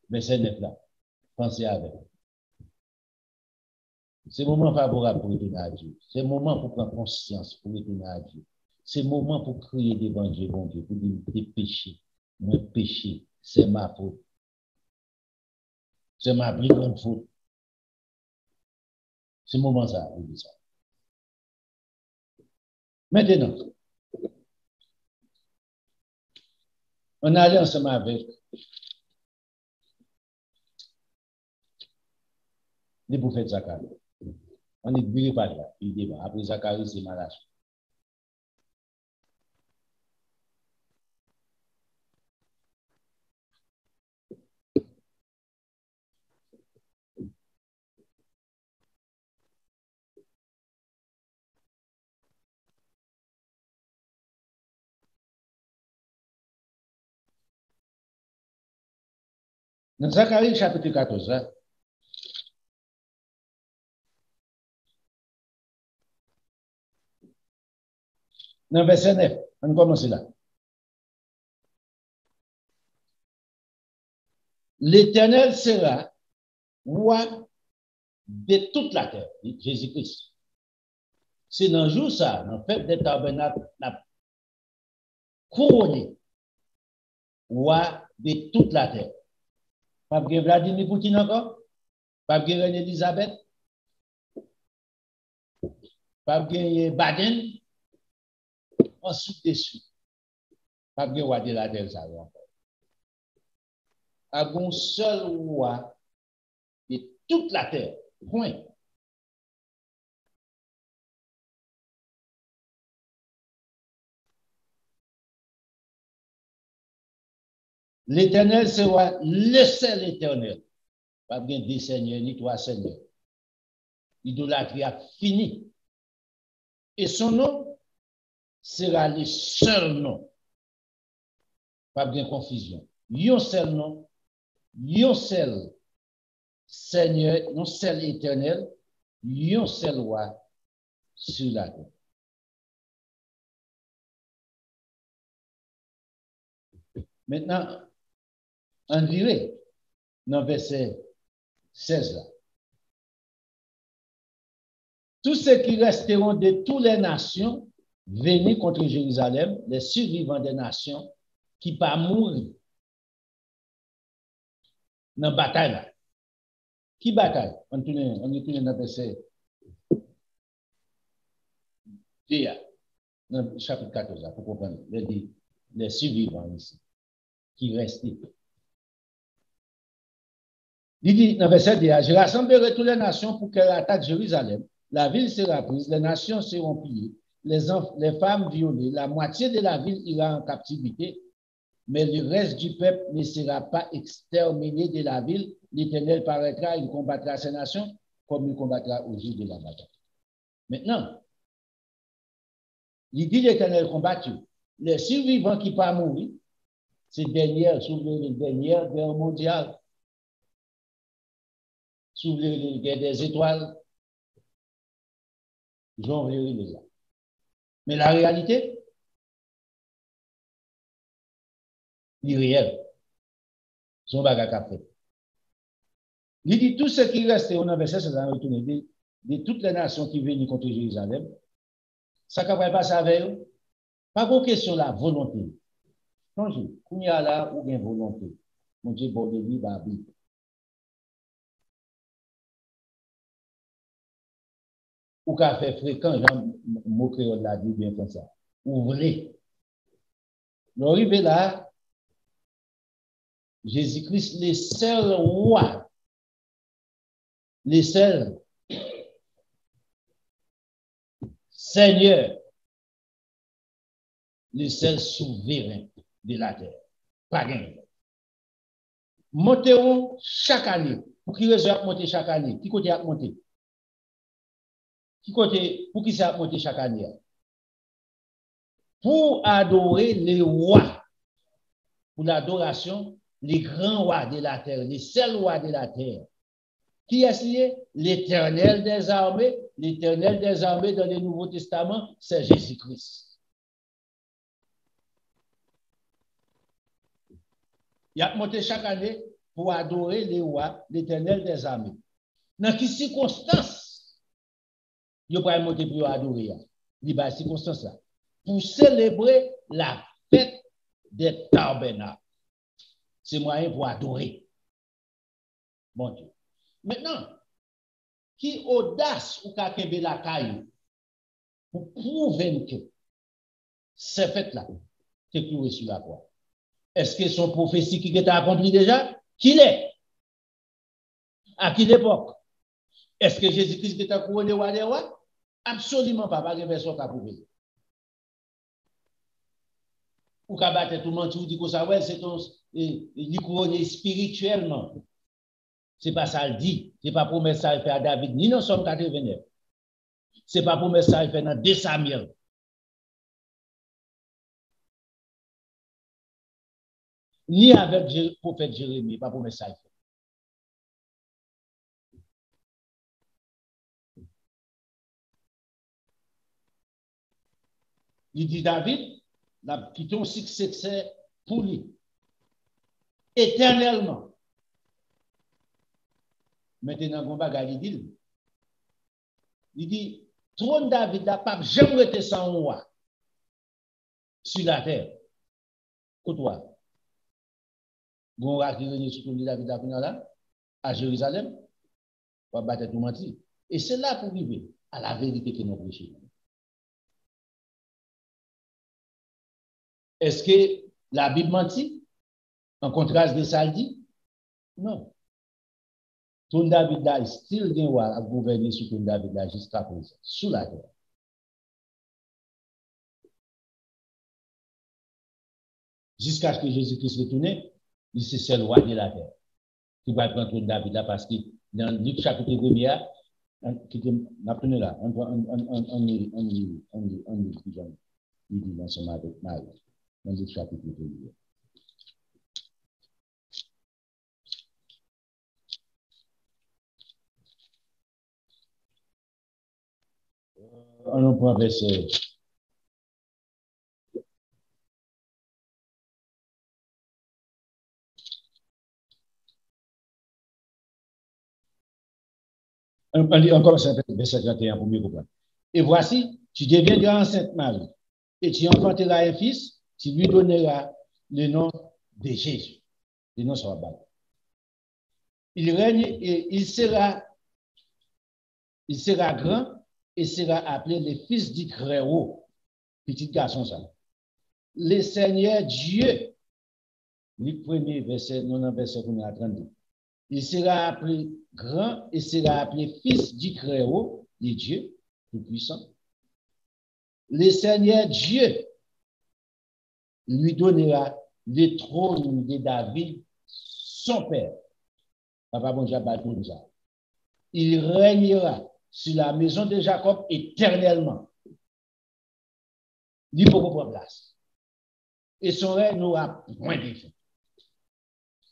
Speaker 2: Mais c'est net là. Pensez avec. C'est le moment favorable pour retourner à Dieu. C'est le moment pour prendre conscience, pour retourner à Dieu. C'est le moment pour crier devant Dieu, bon Dieu, pour dire tes péchés. Moi, péché, c'est ma faute. C'est ma plus grande faute. C'est le moment ça, vous dites ça. Maintenant, on allait ensemble avec les prophètes Zacharie. On est viré par là, il débat. Après Zacharie, c'est malade. Dans Zacharie chapitre 14, hein, dans verset 9, on commence là. L'Éternel sera roi de toute la terre, Jésus-Christ. C'est dans le jour ça, dans le fait des tabernacles, la couronné roi de toute la terre. Pas de Vladimir Poutine encore, pas de Reine Elisabeth, pas de Biden, ensuite dessus. Pas de roi de la terre, ça encore. Un seul roi de toute la terre. Point. L'Éternel sera le seul éternel. Pas bien deux seigneurs ni trois seigneurs. L'idolâtrie a fini. Et son nom sera le seul nom. Pas bien confusion. Un seul nom, un seul Seigneur, un seul éternel, un seul roi sur la terre. Maintenant, on dirait dans verset 16 là. Tous ceux qui resteront de toutes les nations venus contre Jérusalem, les survivants des nations, qui pas mourir dans la bataille là. Qui bataille? On tourne dans verset 10, dans le chapitre 14, là, pour comprendre. Les survivants ici, qui restent. Il dit dans verset 10, je rassemblerai toutes les nations pour qu'elles attaquent Jérusalem. La ville sera prise, les nations seront pillées, les femmes violées, la moitié de la ville ira en captivité, mais le reste du peuple ne sera pas exterminé de la ville. L'Éternel paraîtra, il combattra ces nations comme il combattra au jour de la bataille. Maintenant, il dit l'Éternel combattu. Les survivants qui ne pas mourir, c'est dernière guerre mondiale, sous les guerres des étoiles, j'en verrai les là. Mais la réalité, l'irréel, son bagage à faire. Il dit tout ce qui reste, on a verset, c'est retourné de toutes les nations qui viennent contre Jérusalem, ça ne va pas avec eux. Pas de question la volonté. Changez. Quand il y a là ou bien volonté, mon Dieu, bon de vie, va vivre. Ou qu'à faire fréquent, j'en mot créole l'a dit bien comme ça. Ou voulez. L'arrivée là, Jésus-Christ, le seul roi, le seul Seigneur, le seul souverain de la terre. Pas rien. Montez-vous chaque année. Pour qui raison monter chaque année? Qui côté a monté? Qui côté, pour qui ça a monté chaque année? Pour adorer les rois. Pour l'adoration, les grands rois de la terre, les seuls rois de la terre. Qui est lié? L'Éternel des armées. L'Éternel des armées dans le Nouveau Testament, c'est Jésus-Christ. Il a monté chaque année pour adorer les rois, l'Éternel des armées. Dans quelles circonstances il va monter pour adorer? Il y a des circonstances là. Pour célébrer la fête des tabernacles. C'est moyen pour adorer. Bon Dieu. Maintenant, qui audace ou qu'a kembe la caille pour prouver que cette fête-là, c'est cloué sur la croix. Est-ce que son prophétie qui est accomplie déjà? Qui l'est? À quelle époque? Est-ce que Jésus-Christ est couronné roi des rois? Absolument pas. Pas de personne qui a prouvé. Ou qu'à battre tout le monde, tu dis que ça, ouais, c'est ton, il couronné spirituellement. C'est pas ça le dit. C'est pas pour mettre ça le fait à David, ni dans Somme 89. C'est pas pour mettre ça le fait dans 2 Samuel. Ni avec le prophète Jérémie, pas pour mettre ça le fait. Il dit David, qui ton succès pour lui. Éternellement. Maintenant, on va regarder, il dit, trône David n'a pas jamais été sans roi sur la terre. Côtoie. Bon roi qui règne sur le David là, à Jérusalem, on va battre tout mentir. Et c'est là pour vivre à la vérité que nous prêchons. Est-ce que la Bible mentit en contraste de ça dit? Non. Ton David là, il still bien roi à gouverner sur ton David là jusqu'à présent, sous la terre. Jusqu'à ce que Jésus-Christ retourne, il c'est seul roi de la terre. Qui va prendre ton David là parce que dans Luc chapitre 1, qui est appelé là, on dit ensemble avec Marie, dans Luc chapitre 1. On prend verset. On commence avec verset 31 pour mieux comprendre. Et voici, tu deviendras enceinte Marie, et tu enfanteras un fils, tu lui donneras le nom de Jésus. Le nom sera bas. Il règne et il sera grand et sera appelé le fils du Très-Haut. Petit garçon, ça. Le Seigneur Dieu, le premier verset, non, verset 32. Il sera appelé grand et sera appelé fils du Très-Haut, le Dieu tout-puissant. Le Seigneur Dieu lui donnera le trône de David, son père. Papa bon Dieu, il régnera sur la maison de Jacob éternellement. Il faut prendre place. Et son règne n'aura point de fin.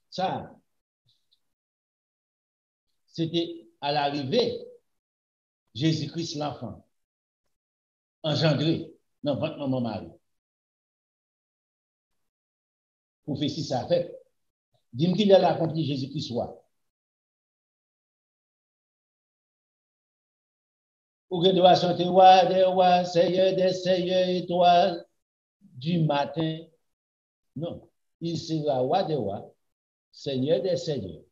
Speaker 2: Ça, c'était à l'arrivée, Jésus-Christ l'enfant, engendré dans votre maman Marie. Prophétie, ça fait. Dis-moi qu'il a accompli Jésus-Christ soit. Ou que doit chanter roi des rois, Seigneur des seigneurs, étoile du matin. Non, il sera roi des rois, Seigneur des seigneurs.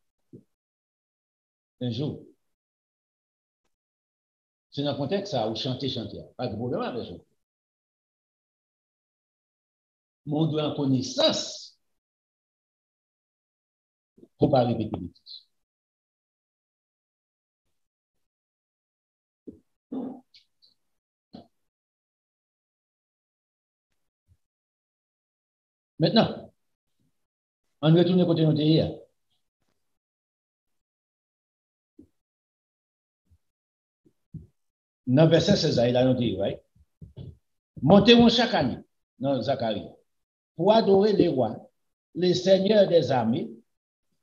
Speaker 2: Un jour. C'est dans le contexte ça, où chanter. Pas de problème avec ça. Mais on doit en connaissance pour ne pas répéter les bêtises. Maintenant, on retourne côté de hier. Dans le verset 16, il a noté, right? Montez-vous chaque année dans Zacharie pour adorer les rois, les seigneurs des armées,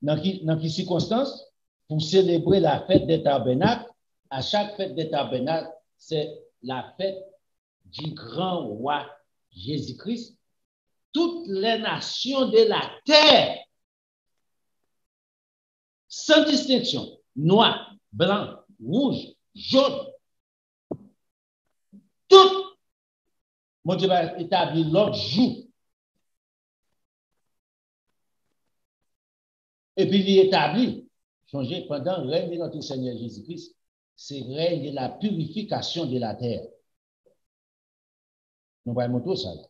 Speaker 2: dans quelles circonstances? Pour célébrer la fête des tabernacles. À chaque fête des tabernacles, c'est la fête du grand roi Jésus-Christ. Toutes les nations de la terre, sans distinction, noir, blanc, rouge, jaune, tout, mon Dieu va établir l'autre jour. Et puis il établit, changer pendant le règne de notre Seigneur Jésus-Christ, c'est le règne de la purification de la terre. Nous voyons tout ça là.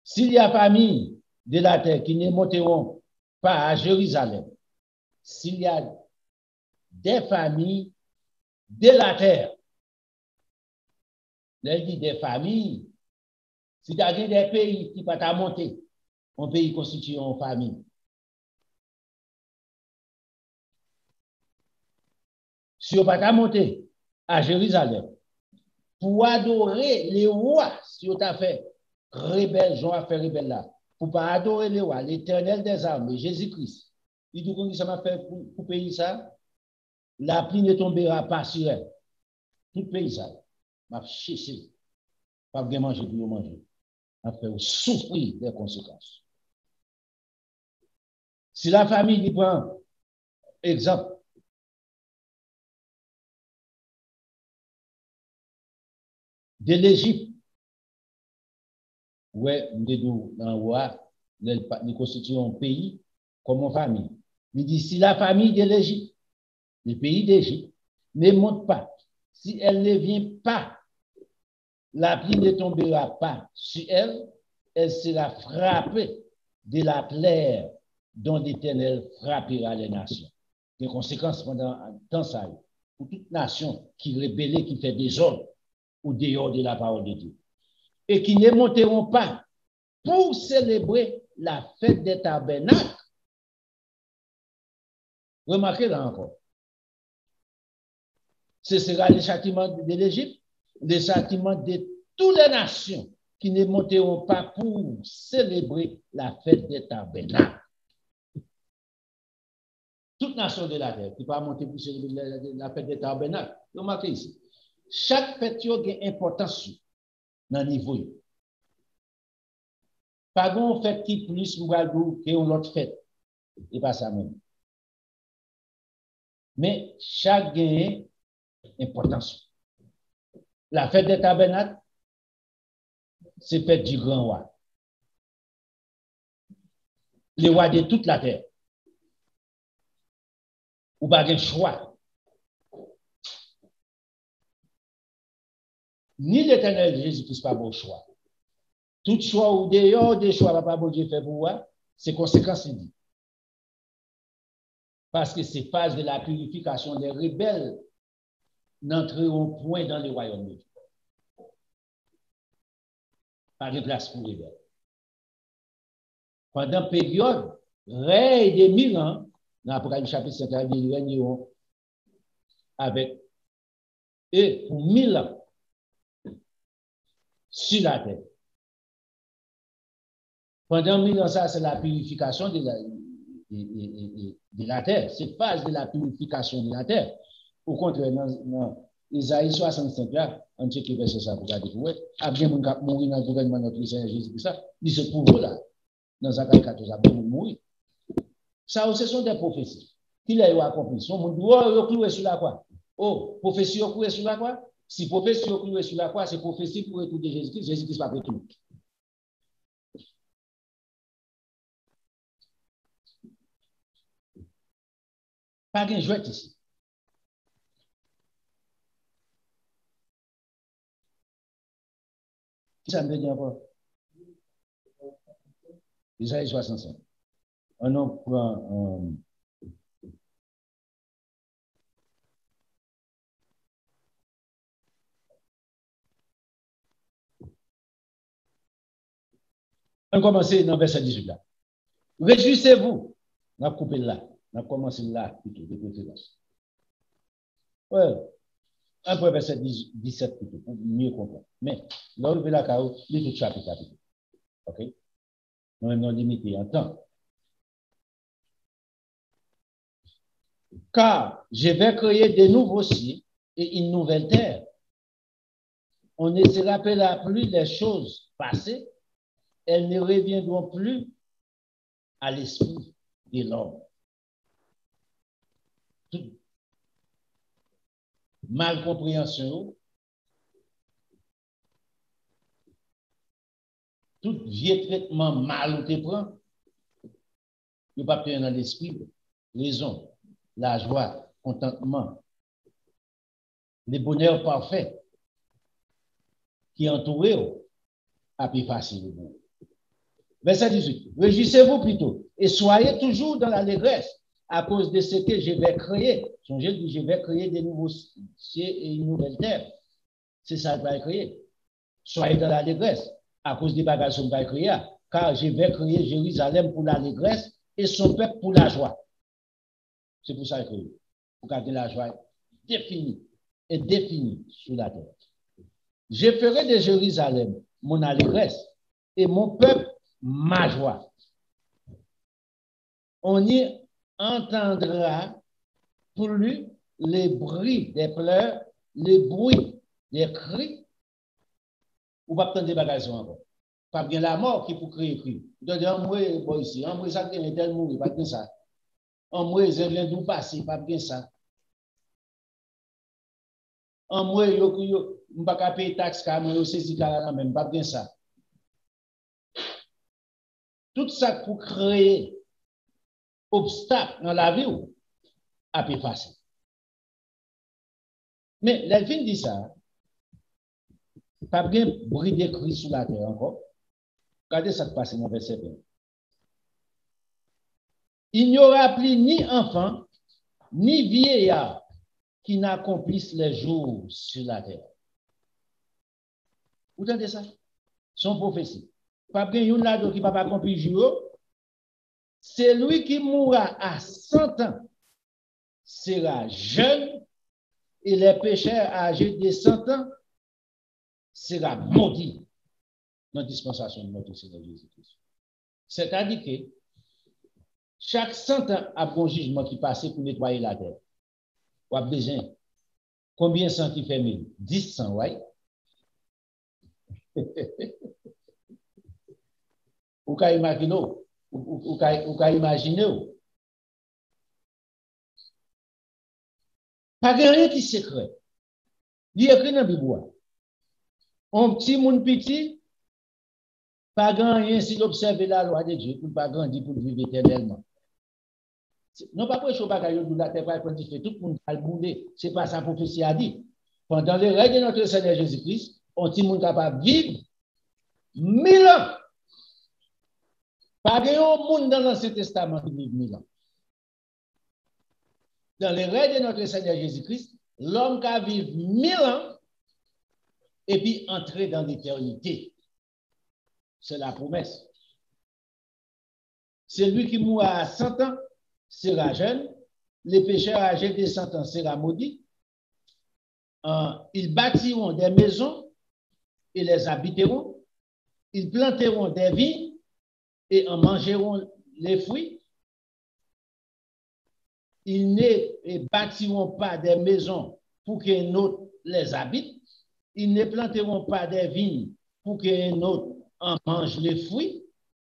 Speaker 2: S'il y a famille de la terre qui ne monteront pas à Jérusalem, s'il y a des familles de la terre, elle dit des familles, c'est-à-dire des pays qui ne peuvent pas monter, un pays constitué en famille. Si on ne peut pas monter à Jérusalem pour adorer les rois, si on t'a fait rebelle, Jean a fait rebelle là, pour ne pas adorer les rois, l'Éternel des armées, Jésus-Christ, il dit qu'on ça m'a fait pour payer ça, la pluie ne tombera pas sur elle. tout paysage, m'a cherché, pas bien manger pour manger, m'a fait souffrir des conséquences. Si la famille qui prend exemple, de l'Égypte, ouais, nous constituons un pays comme une famille. Il dit, si la famille de l'Égypte, le pays d'Égypte, ne monte pas, si elle ne vient pas, la pluie ne tombera pas sur elle, elle sera frappée de la plaie dont l'Éternel frappera les nations. Les conséquences pendant tant ça, pour toute nation qui rébelle, qui fait désordre ou dehors de la parole de Dieu, et qui ne monteront pas pour célébrer la fête des tabernacles. Remarquez là encore. Ce sera le châtiment de l'Égypte, le châtiment de toutes les nations qui ne monteront pas pour célébrer la fête des tabernacles. Toute nation de la terre qui ne va pas monter pour célébrer la fête des tabernacles. Remarquez ici. Chaque fête a une importance dans le niveau. Pas une fête qui plus ou une autre fête. Et pas ça même. Mais chaque gain importance. La fête des tabernacles, c'est fête du grand roi. Le roi de toute la terre. Ou pas de choix. Ni l'Éternel Jésus-Christ pas bon choix. Tout choix ou dehors des choix, pas bon Dieu fait pour moi, c'est conséquence dit. Parce que c'est phase de la purification des rebelles n'entreront point dans le royaume de Dieu. Pas de place pour les rebelles. Pendant période, règne de 1000 ans, dans l'Apocalypse chapitre 5, ils régneront avec eux pour 1000 ans sur la terre. Pendant 1000 ans, ça, c'est la purification de la terre. C'est phase de la purification de la terre. Au contraire, dans Isaïe 65, là, on check le verset ça pour garder pour eux. À bien mourir dans le gouvernement de notre Seigneur Jésus-Christ, il se trouve là, dans Zacharie 14, à bien mourir. Ça, ce sont des prophéties. Qui l'a accompli? Son monde doit clouer sur la croix. Oh, prophétie clouer sur la croix? Si prophétie clouer sur la croix, c'est prophétie pour retour de Jésus-Christ. Jésus-Christ va retourner. Pas de jouet ici. Qui ça me veut dire encore? Isaïe 65. On prend on commence dans verset 18 là. Réjouissez-vous. On a coupé là. On a commencé là plutôt, de côté là. Ouais. Un peu verset 17 plutôt, pour mieux comprendre. Mais, là, on veut la carreau, il est tout chapitre. OK? Nous avons limité en temps. Car je vais créer de nouveaux cieux et une nouvelle terre. On ne se rappellera plus des choses passées. Elles ne reviendront plus à l'esprit de l'homme. Toute malcompréhension, tout vieux traitement mal ou te prend, il ne pas tenir dans l'esprit, raison, la joie, contentement, le bonheur parfait qui entoure à plus facile. Verset 18. Réjouissez-vous plutôt et soyez toujours dans l'allégresse à cause de ce que je vais créer. Songez, je vais créer des nouveaux cieux et une nouvelle terre. C'est ça que je vais créer. Soyez dans l'allégresse à cause des bagages que je vais créer, car je vais créer Jérusalem pour l'allégresse et son peuple pour la joie. C'est pour ça que pour garder la joie définie et définie sur la terre. Je ferai de Jérusalem mon allégresse et mon peuple ma joie. On y entendra plus les bruits des pleurs les bruits, les cris, ou pas prendre des bagages encore. Pas bien la mort qui pour créer cri. Donc, en moi, bon ici, en moi, ça qui est tel mourir, pas bien ça. En moi, je viens d'où passer, pas bien ça. En moi, yo, pas qu'à payer taxe, car moi, yo saisi la même, pas bien ça. Tout ça pour créer obstacle dans la vie, a pu passer. Mais l'Elvin dit ça, pas bien bruit de cris sur la terre encore. Regardez ça qui passe dans verset 20. Il n'y aura plus ni enfant, ni vieillard qui n'accomplissent les jours sur la terre. Vous entendez ça? Son prophétie. Pas bien une là qui ne va pas accomplir jour. C'est lui qui mourra à 100 ans sera jeune et les pécheurs âgés de 100 ans sera maudit dans la dispensation de notre Seigneur Jésus-Christ. C'est-à-dire que chaque 100 ans a un jugement qui passe pour nettoyer la terre. Ou a besoin. Combien de sang qui fait 1000? 10 sang, oui. Ou qu'à imaginer, ou qu'à imaginer. Pas rien qui est secret. Il écrit dans la Bible. Un petit monde petit, pas rien s'il observe la loi de Dieu, pour pas grandir, pour vivre éternellement. Non, pas pour que pas de la terre, tout le monde va le bouler. Ce n'est pas ça prophétie a dit. Pendant les règles de notre Seigneur Jésus-Christ, on petit monde capable de vivre 1000 ans. Pas de monde dans l'Ancien Testament qui vit 1000 ans. Dans les règles de notre Seigneur Jésus-Christ, l'homme qui vit 1000 ans et puis entrer dans l'éternité. C'est la promesse. Celui qui mourra à 100 ans sera jeune, les pécheurs âgés de 100 ans sera maudit. Ils bâtiront des maisons et les habiteront. Ils planteront des vignes et en mangeront les fruits. Ils ne bâtiront pas des maisons pour qu'un autre les habite. Ils ne planteront pas des vignes pour qu'un autre en mange les fruits.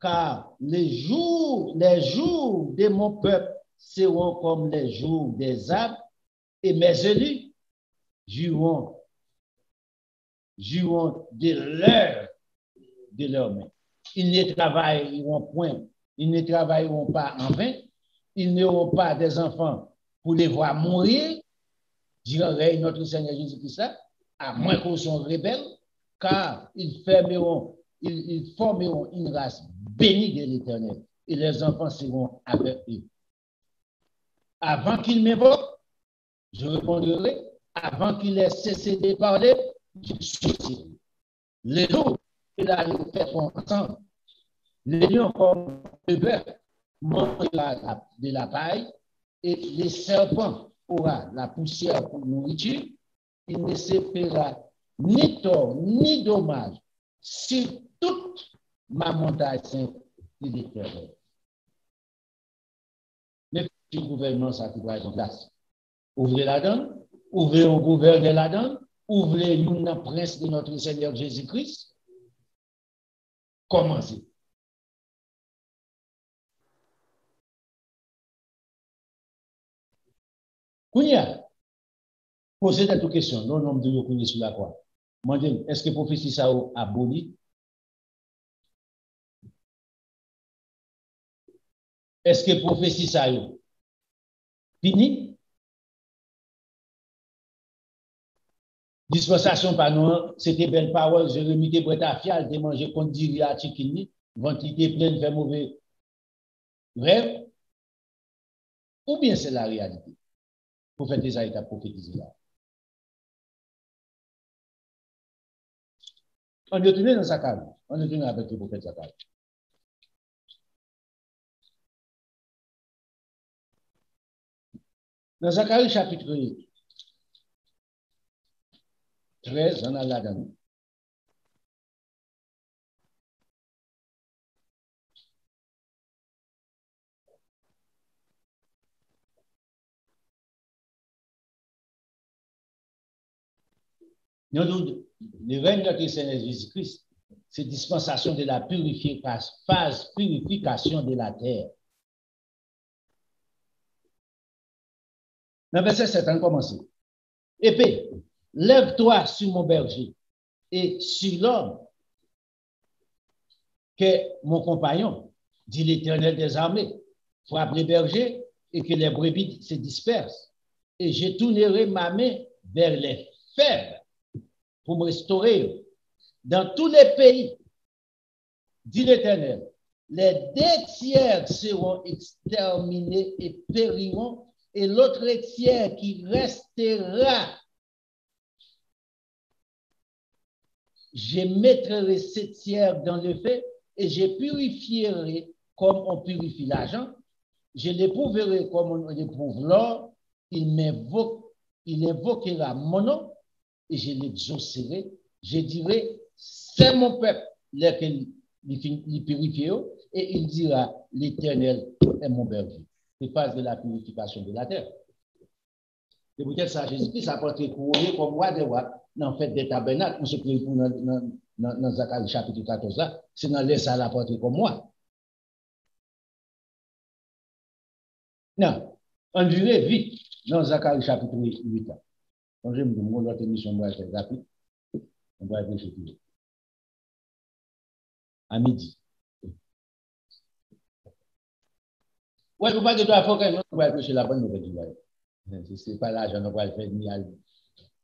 Speaker 2: Car les jours de mon peuple seront comme les jours des arbres, et mes élus joueront de leur main. Ils ne travailleront point, ils ne travailleront pas en vain, ils n'auront pas des enfants pour les voir mourir, dirait notre Seigneur Jésus-Christ, à moins qu'ils soient rebelles, car ils formeront une race bénie de l'Éternel, et les enfants seront avec eux. Avant qu'ils m'évoquent, je répondrai. Avant qu'il ait cessé de parler, je sortirai. Les loups et la loup font ensemble. Les lions comme le bœuf mangera de la paille, et les serpents aura la poussière pour nourriture. Il ne se fera ni tort ni dommage sur toute ma montagne sainte de l'Éternel. Mais le gouvernement, ça qui doit être en place. Ouvrez la donne, ouvrez au gouverneur de la donne, ouvrez le prince de notre Seigneur Jésus-Christ. Commencez. Kounia, posez cette question. Non, non, de vous sur la croix. Est-ce que prophétie ça a aboli? Est-ce que prophétie ça a fini? Dispensation par nous, c'était belle parole. Jérémie te prête à fial, de manger contre diri à Tikini, ventité pleine, fait mauvais rêve. Ou bien c'est la réalité? Pour faire des états prophétisés là. On est retourné dans sa cave. On est retourné avec le prophète Zacharie. Dans Zacharie chapitre 13, on a là-dedans. Le règne de notre Seigneur Jésus-Christ, c'est dispensation de la phase purification de la terre. Dans verset 7, on commence. Épée, lève-toi sur mon berger et sur l'homme que mon compagnon, dit l'Éternel des armées, frappe les bergers et que les brebis se dispersent. Et je tournerai ma main vers les faibles pour me restaurer. Dans tous les pays, dit l'Éternel, les 2 tiers seront exterminés et périront, et l'autre tiers qui restera, je mettrai 7 tiers dans le feu et je purifierai comme on purifie l'argent. Je l'éprouverai comme on éprouve l'or. Il invoquera mon nom et je l'exaucerai. Je dirai, c'est mon peuple, lequel il purifie, et il dira, l'Éternel est mon berger. C'est phase de la purification de la terre. C'est peut-être ça, Jésus-Christ a porté couronné comme roi des rois dans la fête des tabernacles. On se prie pour dans Zacharie chapitre 14 là. C'est dans laisse à la porter comme moi. Non, on dirait vite dans Zacharie chapitre 8 là. Quand je me dis, mon autre émission doit être rapide, on doit être chez à midi. Ouais, vous parlez de la forêt, on va prêcher la bonne nouvelle du royaume. Ce n'est pas l'argent qu'on va faire ni à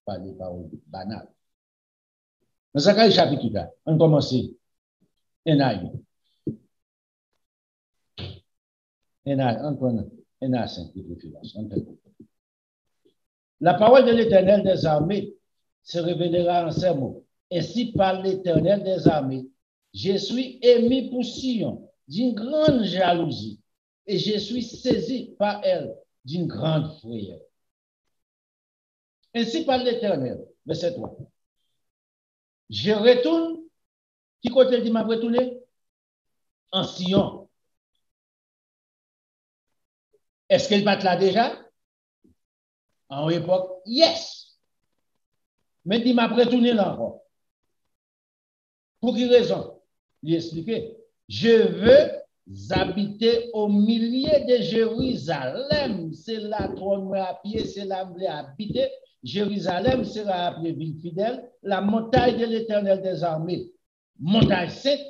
Speaker 2: parler des paroles banales. Dans Zacharie chapitre 8, on commence un an. La parole de l'Éternel des armées se révélera en ces mots. Ainsi parle l'Éternel des armées. Je suis émis pour Sion d'une grande jalousie et je suis saisi par elle d'une grande frayeur. Ainsi parle l'Éternel, verset 3. Je retourne, qui côté dit m'a retourné? En Sion. Est-ce qu'elle bat là déjà? En époque, yes. Mais il m'a retourné là encore. Pour quelle raison? Il expliqué. Je veux habiter au milieu de Jérusalem. C'est là qu'on à pied, c'est là où habiter. Jérusalem sera appelée ville fidèle, la montagne de l'Éternel des armées, montagne sainte.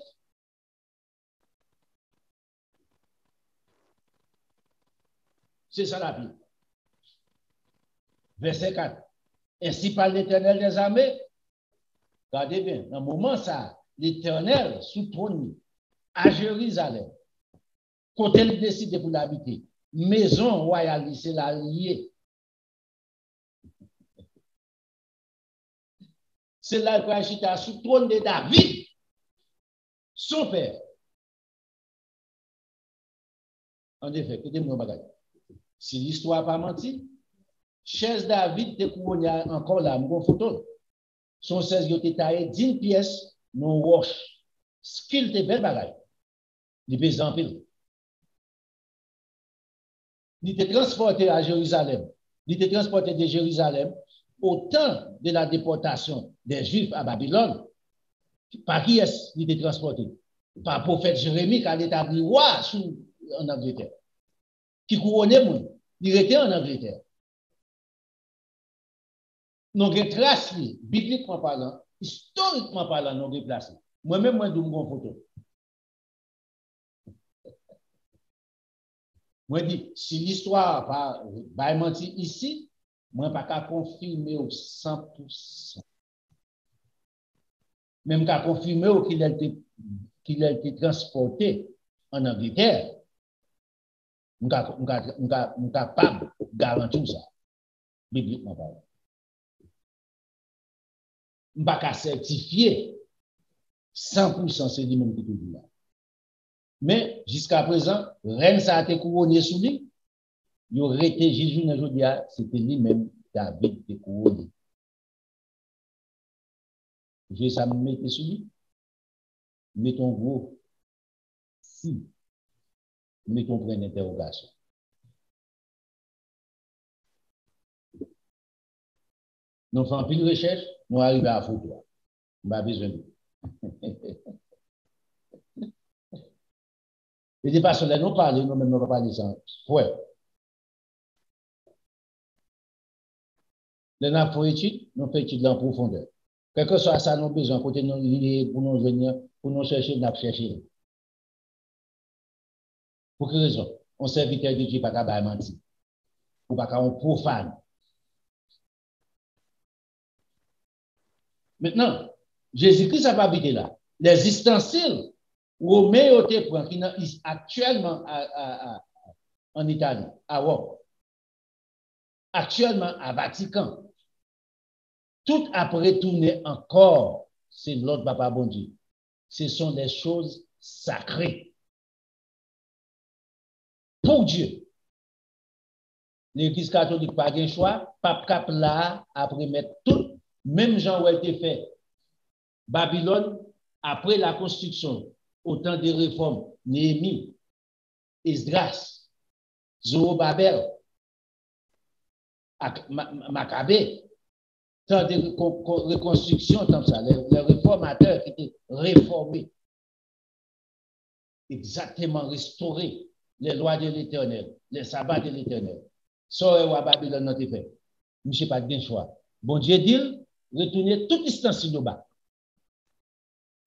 Speaker 2: C'est ça la Bible. Verset 4. Ainsi parle l'Éternel des armées. Regardez bien, dans le moment ça, l'Éternel sous trône à Jérusalem, quand elle décide pour l'habiter, maison royale, c'est la liée. C'est là qu'il a chita sous trône de David, son père. En effet, écoutez-moi, bagage. Si l'histoire n'a pas menti, chaise David te couronné encore là, mon photo. Son 16 yo te taillé d'une pièce, non roche. Skill te belle bagaille. Il pèse en pile. Il te transporté à Jérusalem. Il te transporté de Jérusalem au temps de la déportation des Juifs à Babylone. Par qui est-ce qu'il était transporté? Par le prophète Jérémie qui a établi roi en Angleterre. Qui couronnait moun. Il était en Angleterre. Nous avons trace, bibliquement parlant, historiquement parlant, nous avons déplacé. Moi-même, moi, je me photo. Moi, je dis, si l'histoire va mentir ici, moi, je ne peux pas confirmer au 100%. Même qu'à confirmer qu'il a été transporté en Angleterre, je suis capable de garantir ça, bibliquement parlant. Je ne peux pas certifier 100% c'est lui-même qui tout dit là. Mais jusqu'à présent, reine ça a été couronné sous lui. Il aurait été Jésus dans aujourd'hui, c'était lui-même David qui couronné. Je ça me mettre sous lui. Mettons gros si. Mettons point d'interrogation. Nous faisons pile recherche, nous arrivons à photo. On n'a pas besoin de. Et des personnes, nous parlons, nous-mêmes, nous ne parlons pas sans. Ouais. Les nappes pour études, nous faisons études en profondeur. Quel que soit ça, nous avons besoin, côté nous pour nous venir, pour nous chercher, nous chercher. Pour quelle raison? On serviteur de Dieu, pas qu'à mentir. Ou pas qu'à on profane. Maintenant, Jésus-Christ n'a pas habité là. Les ustensiles, Romain ont été pris actuellement en Italie, à Rome, actuellement à Vatican. Tout après tourner encore, c'est l'autre papa bon Dieu. Ce sont des choses sacrées. Pour Dieu. L'Église catholique n'a pas de choix, pape cap là, après mettre tout, même Jean où elle été fait. Babylone, après la construction, autant de réformes, Néhémie, Esdras, Zorobabel, Maccabée, tant de reconstructions comme ça, les réformateurs qui étaient réformés, exactement restaurés, les lois de l'Éternel, les sabbats de l'Éternel. Ça, à Babylone, n'a pas fait. Je ne sais pas de choix. Bon Dieu dit, retournez toute distance sur le bas.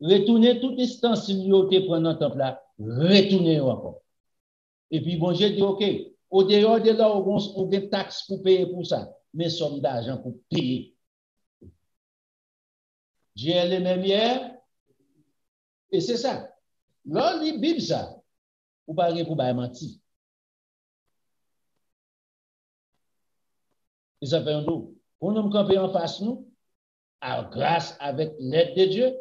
Speaker 2: Retournez toute distance sur le prendre dans le temple là, retournez encore. Et puis bon Dieu dit, OK, au dehors de là, on a des taxes pour payer pour ça, mais somme d'argent pour payer. Dieu est le même hier, et c'est ça. Là, il Bible ça, ou pas pour mentir. Et ça fait un dos. Pour nous camper en face, nous, grâce avec l'aide de Dieu,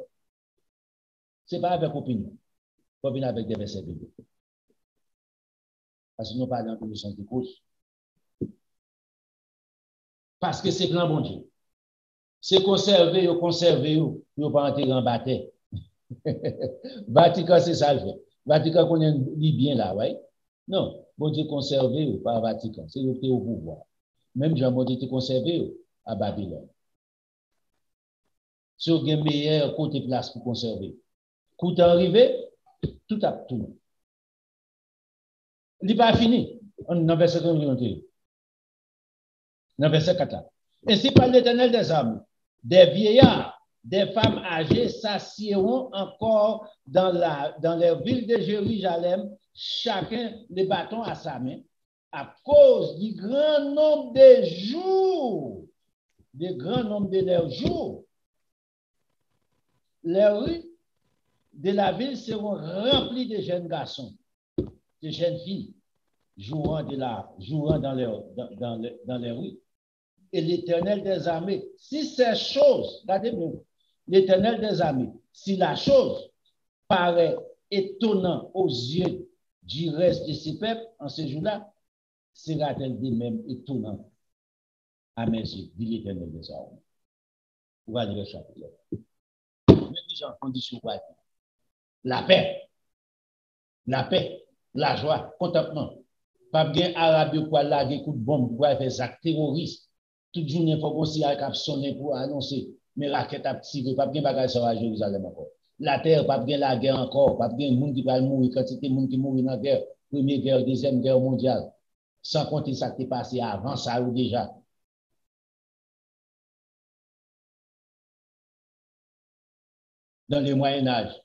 Speaker 2: ce n'est pas avec opinion. Il faut venir avec des versets bibliques. Parce que nous parlons en position de cause. Parce que c'est grand bon Dieu. C'est conserver, vous pas entrer en bataille. Vatican, c'est ça le fait. Vatican connaît bien là, oui. Non, bon Dieu conservé par Vatican, c'est eux qui au pouvoir. Même Jean bon Dieu était conservé à Babylone. Si vous avez meilleur côté place pour conserver. Quand arrivé, tout a tourné. Il n'est pas fini. On a verset 4. Dans verset 4. Ainsi par l'Éternel des armées, des vieillards, des femmes âgées s'assieront encore dans les villes de Jérusalem, chacun les bâtons à sa main, à cause du grand nombre de jours, du grand nombre de leurs jours. Les rues de la ville seront remplies de jeunes garçons, de jeunes filles, jouant dans les rues. Et l'Éternel des armées, si ces choses, regardez bien, l'Éternel des armées, si la chose paraît étonnante aux yeux du reste de ces peuples en ce jour-là, sera-t-elle de même étonnante à mes yeux, dit l'Éternel des armées. Vous allez le chapitre. Même gens condition quoi? La paix, la joie, contentement. Pas bien arabe quoi là, des coups de bombe, quoi faire des actes terroristes. Toute journée, il faut qu'on s'y aille sonner pour annoncer. Mais la raquette a tiré, pas bien bagage sur à Jérusalem encore. La terre, pas bien la guerre encore, pas bien le monde qui va mourir, quantité de monde qui mourit dans la guerre, première guerre, deuxième guerre mondiale. Sans compter ça qui est passé avant ça ou déjà. Dans le Moyen-Âge,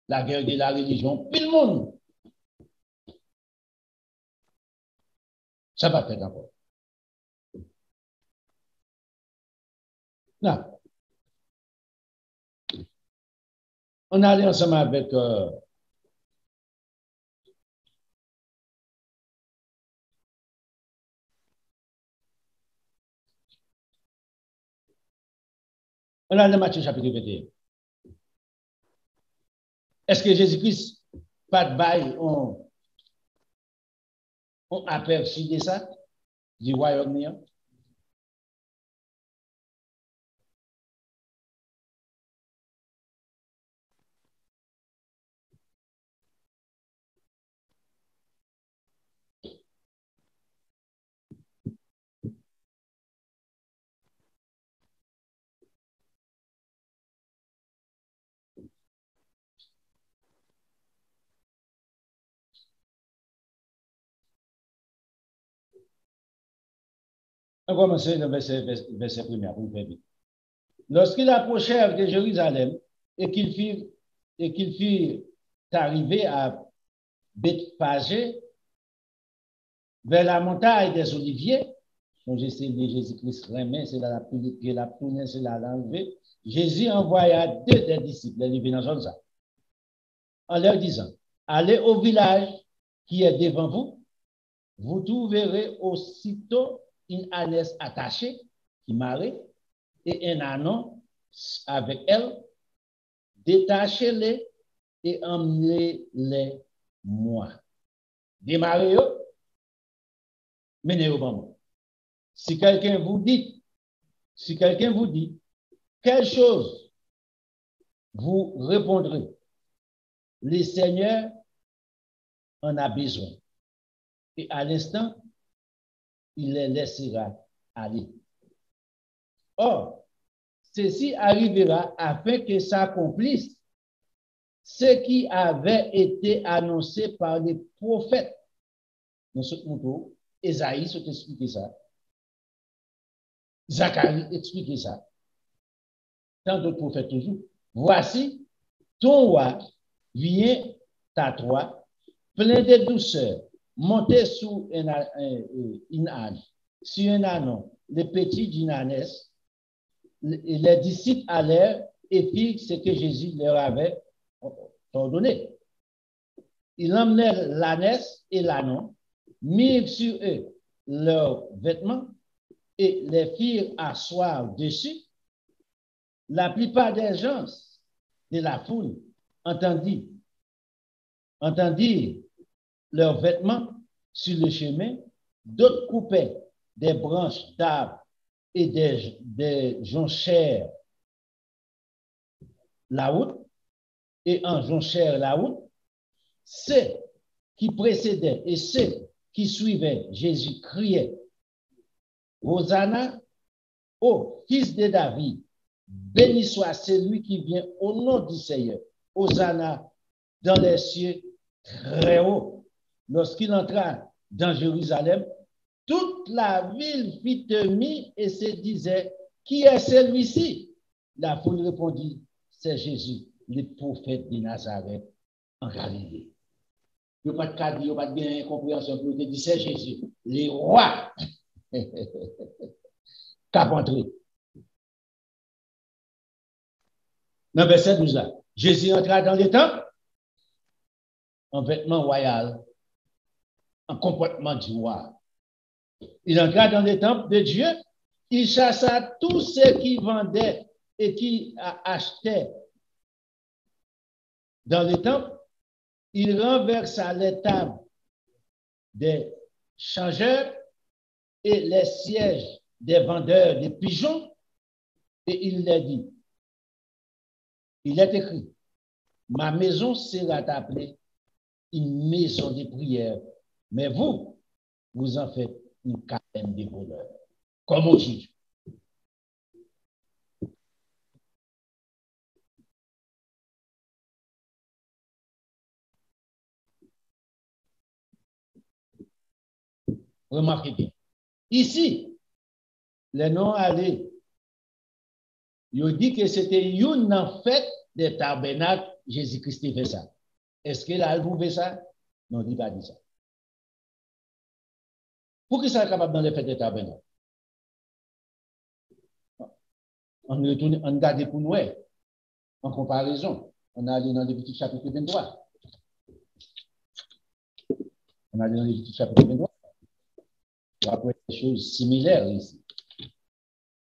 Speaker 2: la guerre de la religion, puis le monde. Ça va faire encore. Là. On allait ensemble avec on a le Matthieu chapitre 21. Est-ce que Jésus-Christ, pas de bail, on aperçu de ça, du royaume? On commence le verset 1 pour faire vite. Lorsqu'ils approchèrent de Jérusalem et qu'ils firent arriver à Bethphagée, vers la montagne des Oliviers, donc j'essaie de Jésus-Christ remet, c'est la tournée, c'est la l'enlever. Jésus envoya 2 des disciples, les livrer dans ça, en leur disant, allez au village qui est devant vous, vous trouverez aussitôt une ânesse attachée, qui marée, et un ânon avec elle, détachez-les et emmenez-les moi. Démarrez-eux, menez-au bon. Si quelqu'un vous dit, quelle chose, vous répondrez, le Seigneur en a besoin. Et à l'instant, il les laissera aller. Or, ceci arrivera afin que s'accomplisse ce qui avait été annoncé par les prophètes. Dans ce moto, Esaïe s'est expliqué ça. Zacharie expliqué ça. Tant d'autres prophètes toujours. Voici, ton roi vient à toi, plein de douceur, monté sur une âne, sur un ânon, le petit d'une ânesse. Les disciples allèrent et firent ce que Jésus leur avait ordonné. Ils emmenèrent l'ânesse et l'ânon, mirent sur eux leurs vêtements et les firent asseoir dessus. La plupart des gens de la foule entendirent leurs vêtements sur le chemin, d'autres coupaient des branches d'arbres et des jonchèrent la route, et en jonchèrent la route. Ceux qui précédaient et ceux qui suivaient Jésus criaient, Hosanna, ô fils de David, béni soit celui qui vient au nom du Seigneur. Hosanna dans les cieux très haut. Lorsqu'il entra dans Jérusalem, toute la ville fit demi et se disait, qui est celui-ci? La foule répondit, c'est Jésus, le prophète de Nazareth en Galilée. Il n'y a pas de cas, il n'y a pas de bien compréhension pour te dire, c'est Jésus, le roi. Cap entré. Dans verset 12 là, Jésus entra dans le temple en vêtements royaux, en comportement du roi. Il entra dans le temple de Dieu, il chassa tous ceux qui vendaient et qui achetaient dans le temple, il renversa les tables des changeurs et les sièges des vendeurs de pigeons, et il leur dit, il est écrit, ma maison sera appelée une maison de prière, mais vous en faites une caverne de voleurs, comme aujourd'hui. Remarquez bien. Ici, les noms allés, il dit que c'était une en fait des tabernacles, Jésus-Christ fait ça. Est-ce qu'il a trouvé ça? Non, il n'a pas dit ça. Pour qui ça est capable dans les fêtes des tabernacles? On retourne, on garde pour nous, en comparaison. On a allé dans le petit chapitre 23. On a allé dans le petit chapitre 23. On va trouver des choses similaires ici.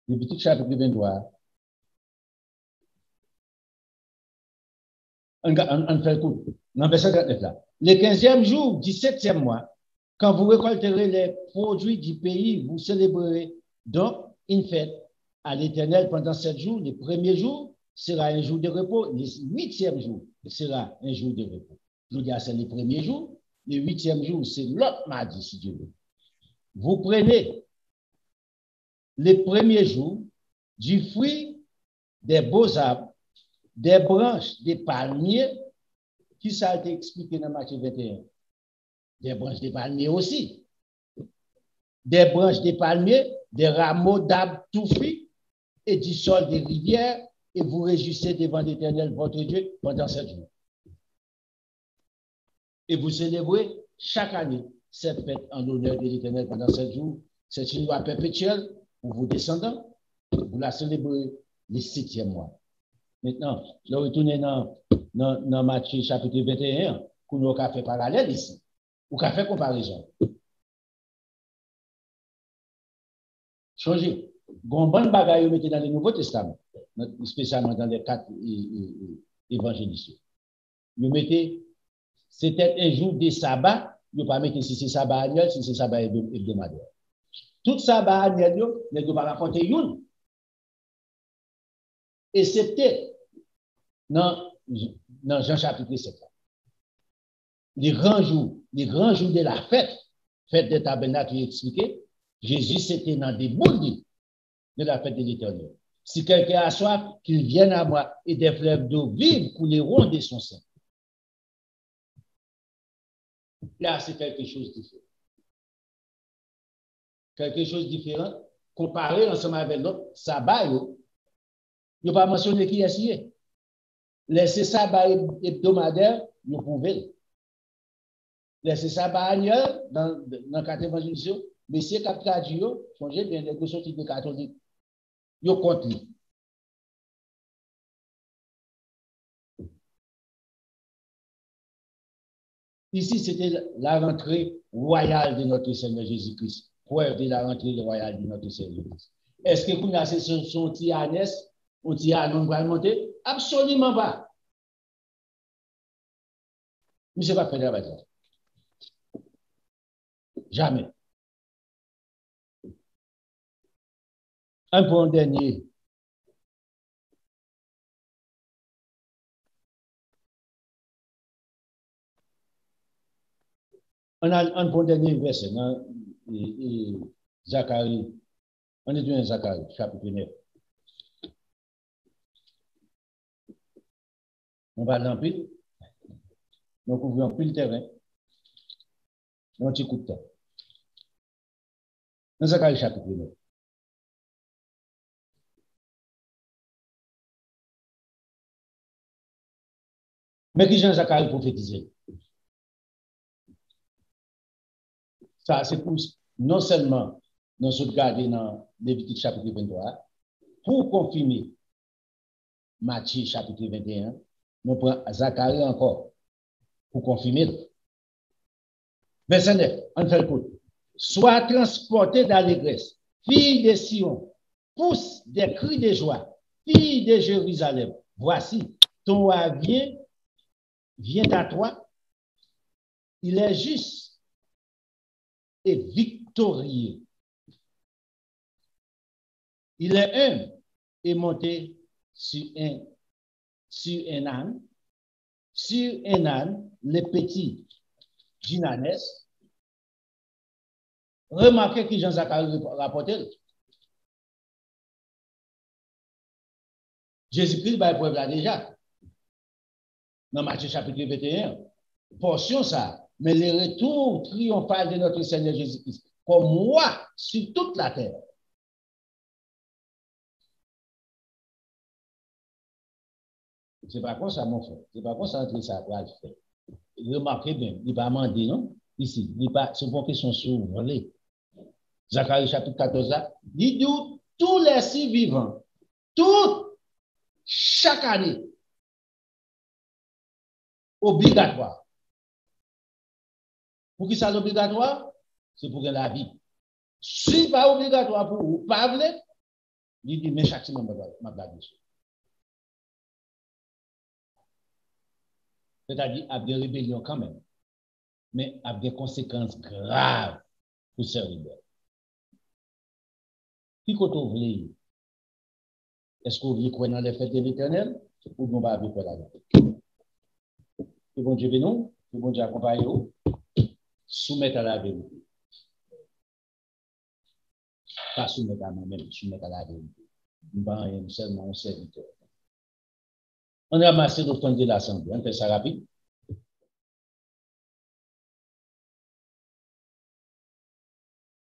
Speaker 2: Le petit chapitre 23. On fait le coup. Dans verset 39 là. Le 15e jour du 7e mois, quand vous récolterez les produits du pays, vous célébrerez donc une fête à l'Éternel pendant 7 jours. Le premier jour sera un jour de repos. Le 8e jour sera un jour de repos. Je vous dis, c'est le premier jour. Le 8e jour, c'est l'autre mardi, si Dieu veut. Vous prenez le premier jour du fruit des beaux arbres, des branches des palmiers, qui ça a été expliqué dans Matthieu 21. Des branches des palmiers aussi. Des branches des palmiers, des rameaux d'arbres touffus et du sol des rivières, et vous réjouissez devant l'Éternel, votre Dieu, pendant 7 jours. Et vous célébrez chaque année cette fête en l'honneur de l'Éternel pendant 7 jours. C'est une loi perpétuelle pour vos descendants. Vous la célébrez le 7e mois. Maintenant, je retourne dans Matthieu chapitre 21, pour nous faire parallèle ici, ou faire comparaison. Changer. Bon bagaille mettez dans le Nouveau Testament, spécialement dans les 4 évangélistes. Vous mettez, c'était un jour de sabbat, vous ne pas mettre si c'est sabbat annuel, si c'est sabbat hebdomadaire. Tout sabbat annuel, vous ne pouvez pas raconter une. Et c'était dans Jean chapitre 7. Les grands jours de la fête des tabernacles expliqué, Jésus c'était dans des boules de la fête de l'Éternel. Si quelqu'un a soif, qu'il vienne à moi et des fleuves d'eau vive couleront de son sein. Là, c'est quelque chose de différent. Quelque chose de différent, comparé ensemble avec l'autre, sabbat, il n'y a pas mentionné qui est signé. Laissez sabbat hebdomadaire, vous pouvez. Laissez sabbat annuel dans le 4 évangélistes, mais si vous avez traduit, changez bien les questions de catholiques. Vous comptez. Ici, c'était la rentrée royale de notre Seigneur Jésus-Christ. Preuve de la rentrée royale de notre Seigneur Jésus-Christ. Est-ce que vous avez son petit ânesse, un petit âne va monter? Absolument pas. Mais ce n'est pas fait avec ça. Jamais. Un point dernier. On a un point dernier verset dans Zacharie. On est dans Zacharie, chapitre 9. On va dans pile. On couvre un pile terrain. On petit coup de temps. Dans Zacharie, chapitre 9. Mais qui Jean Zacharie prophétisait? Ça, c'est pour non seulement nous regarder dans Lévitique chapitre 23, pour confirmer Matthieu chapitre 21, nous prenons Zacharie encore pour confirmer. Verset 9, on fait le coup. Sois transporté d'allégresse, fille de Sion, pousse des cris de joie, fille de Jérusalem. Voici, ton roi vient à toi. Il est juste et victorieux. Il est humble et monté sur un âne, le petit d'une ânesse. Remarquez que Jean-Zacharie rapportait. Jésus-Christ va preuve là déjà. Dans Matthieu chapitre 21, portion ça. Mais le retour triomphal de notre Seigneur Jésus-Christ, comme moi, sur toute la terre. C'est pas comme ça, mon frère. C'est pas comme ça que ça va faire. Remarquez bien, il va demander, non? Ici, c'est pour qu'ils sont survolés. Zacharie chapitre 14, là, il dit tous les survivants, chaque année, obligatoire. Pour qui ça l'obligatoire? C'est pour la vie. Si pas obligatoire pour vous, pas voulez, il dit, mais chaque semaine, ma blague. C'est-à-dire, avec des rébellions quand même, mais avec des conséquences graves pour ces rebelles. Qui côté vous voulez? Est-ce que vous voulez croire dans les fêtes de l'Éternel ou vous ne va pas croire là-dedans? Que bon Dieu bénisse, que bon Dieu accompagne vous, soumettre à la vérité. Pas soumettre à moi-même, soumettre à la vérité. Nous seulement un serviteur. On a amassé l'offrande de l'Assemblée. On fait ça rapide.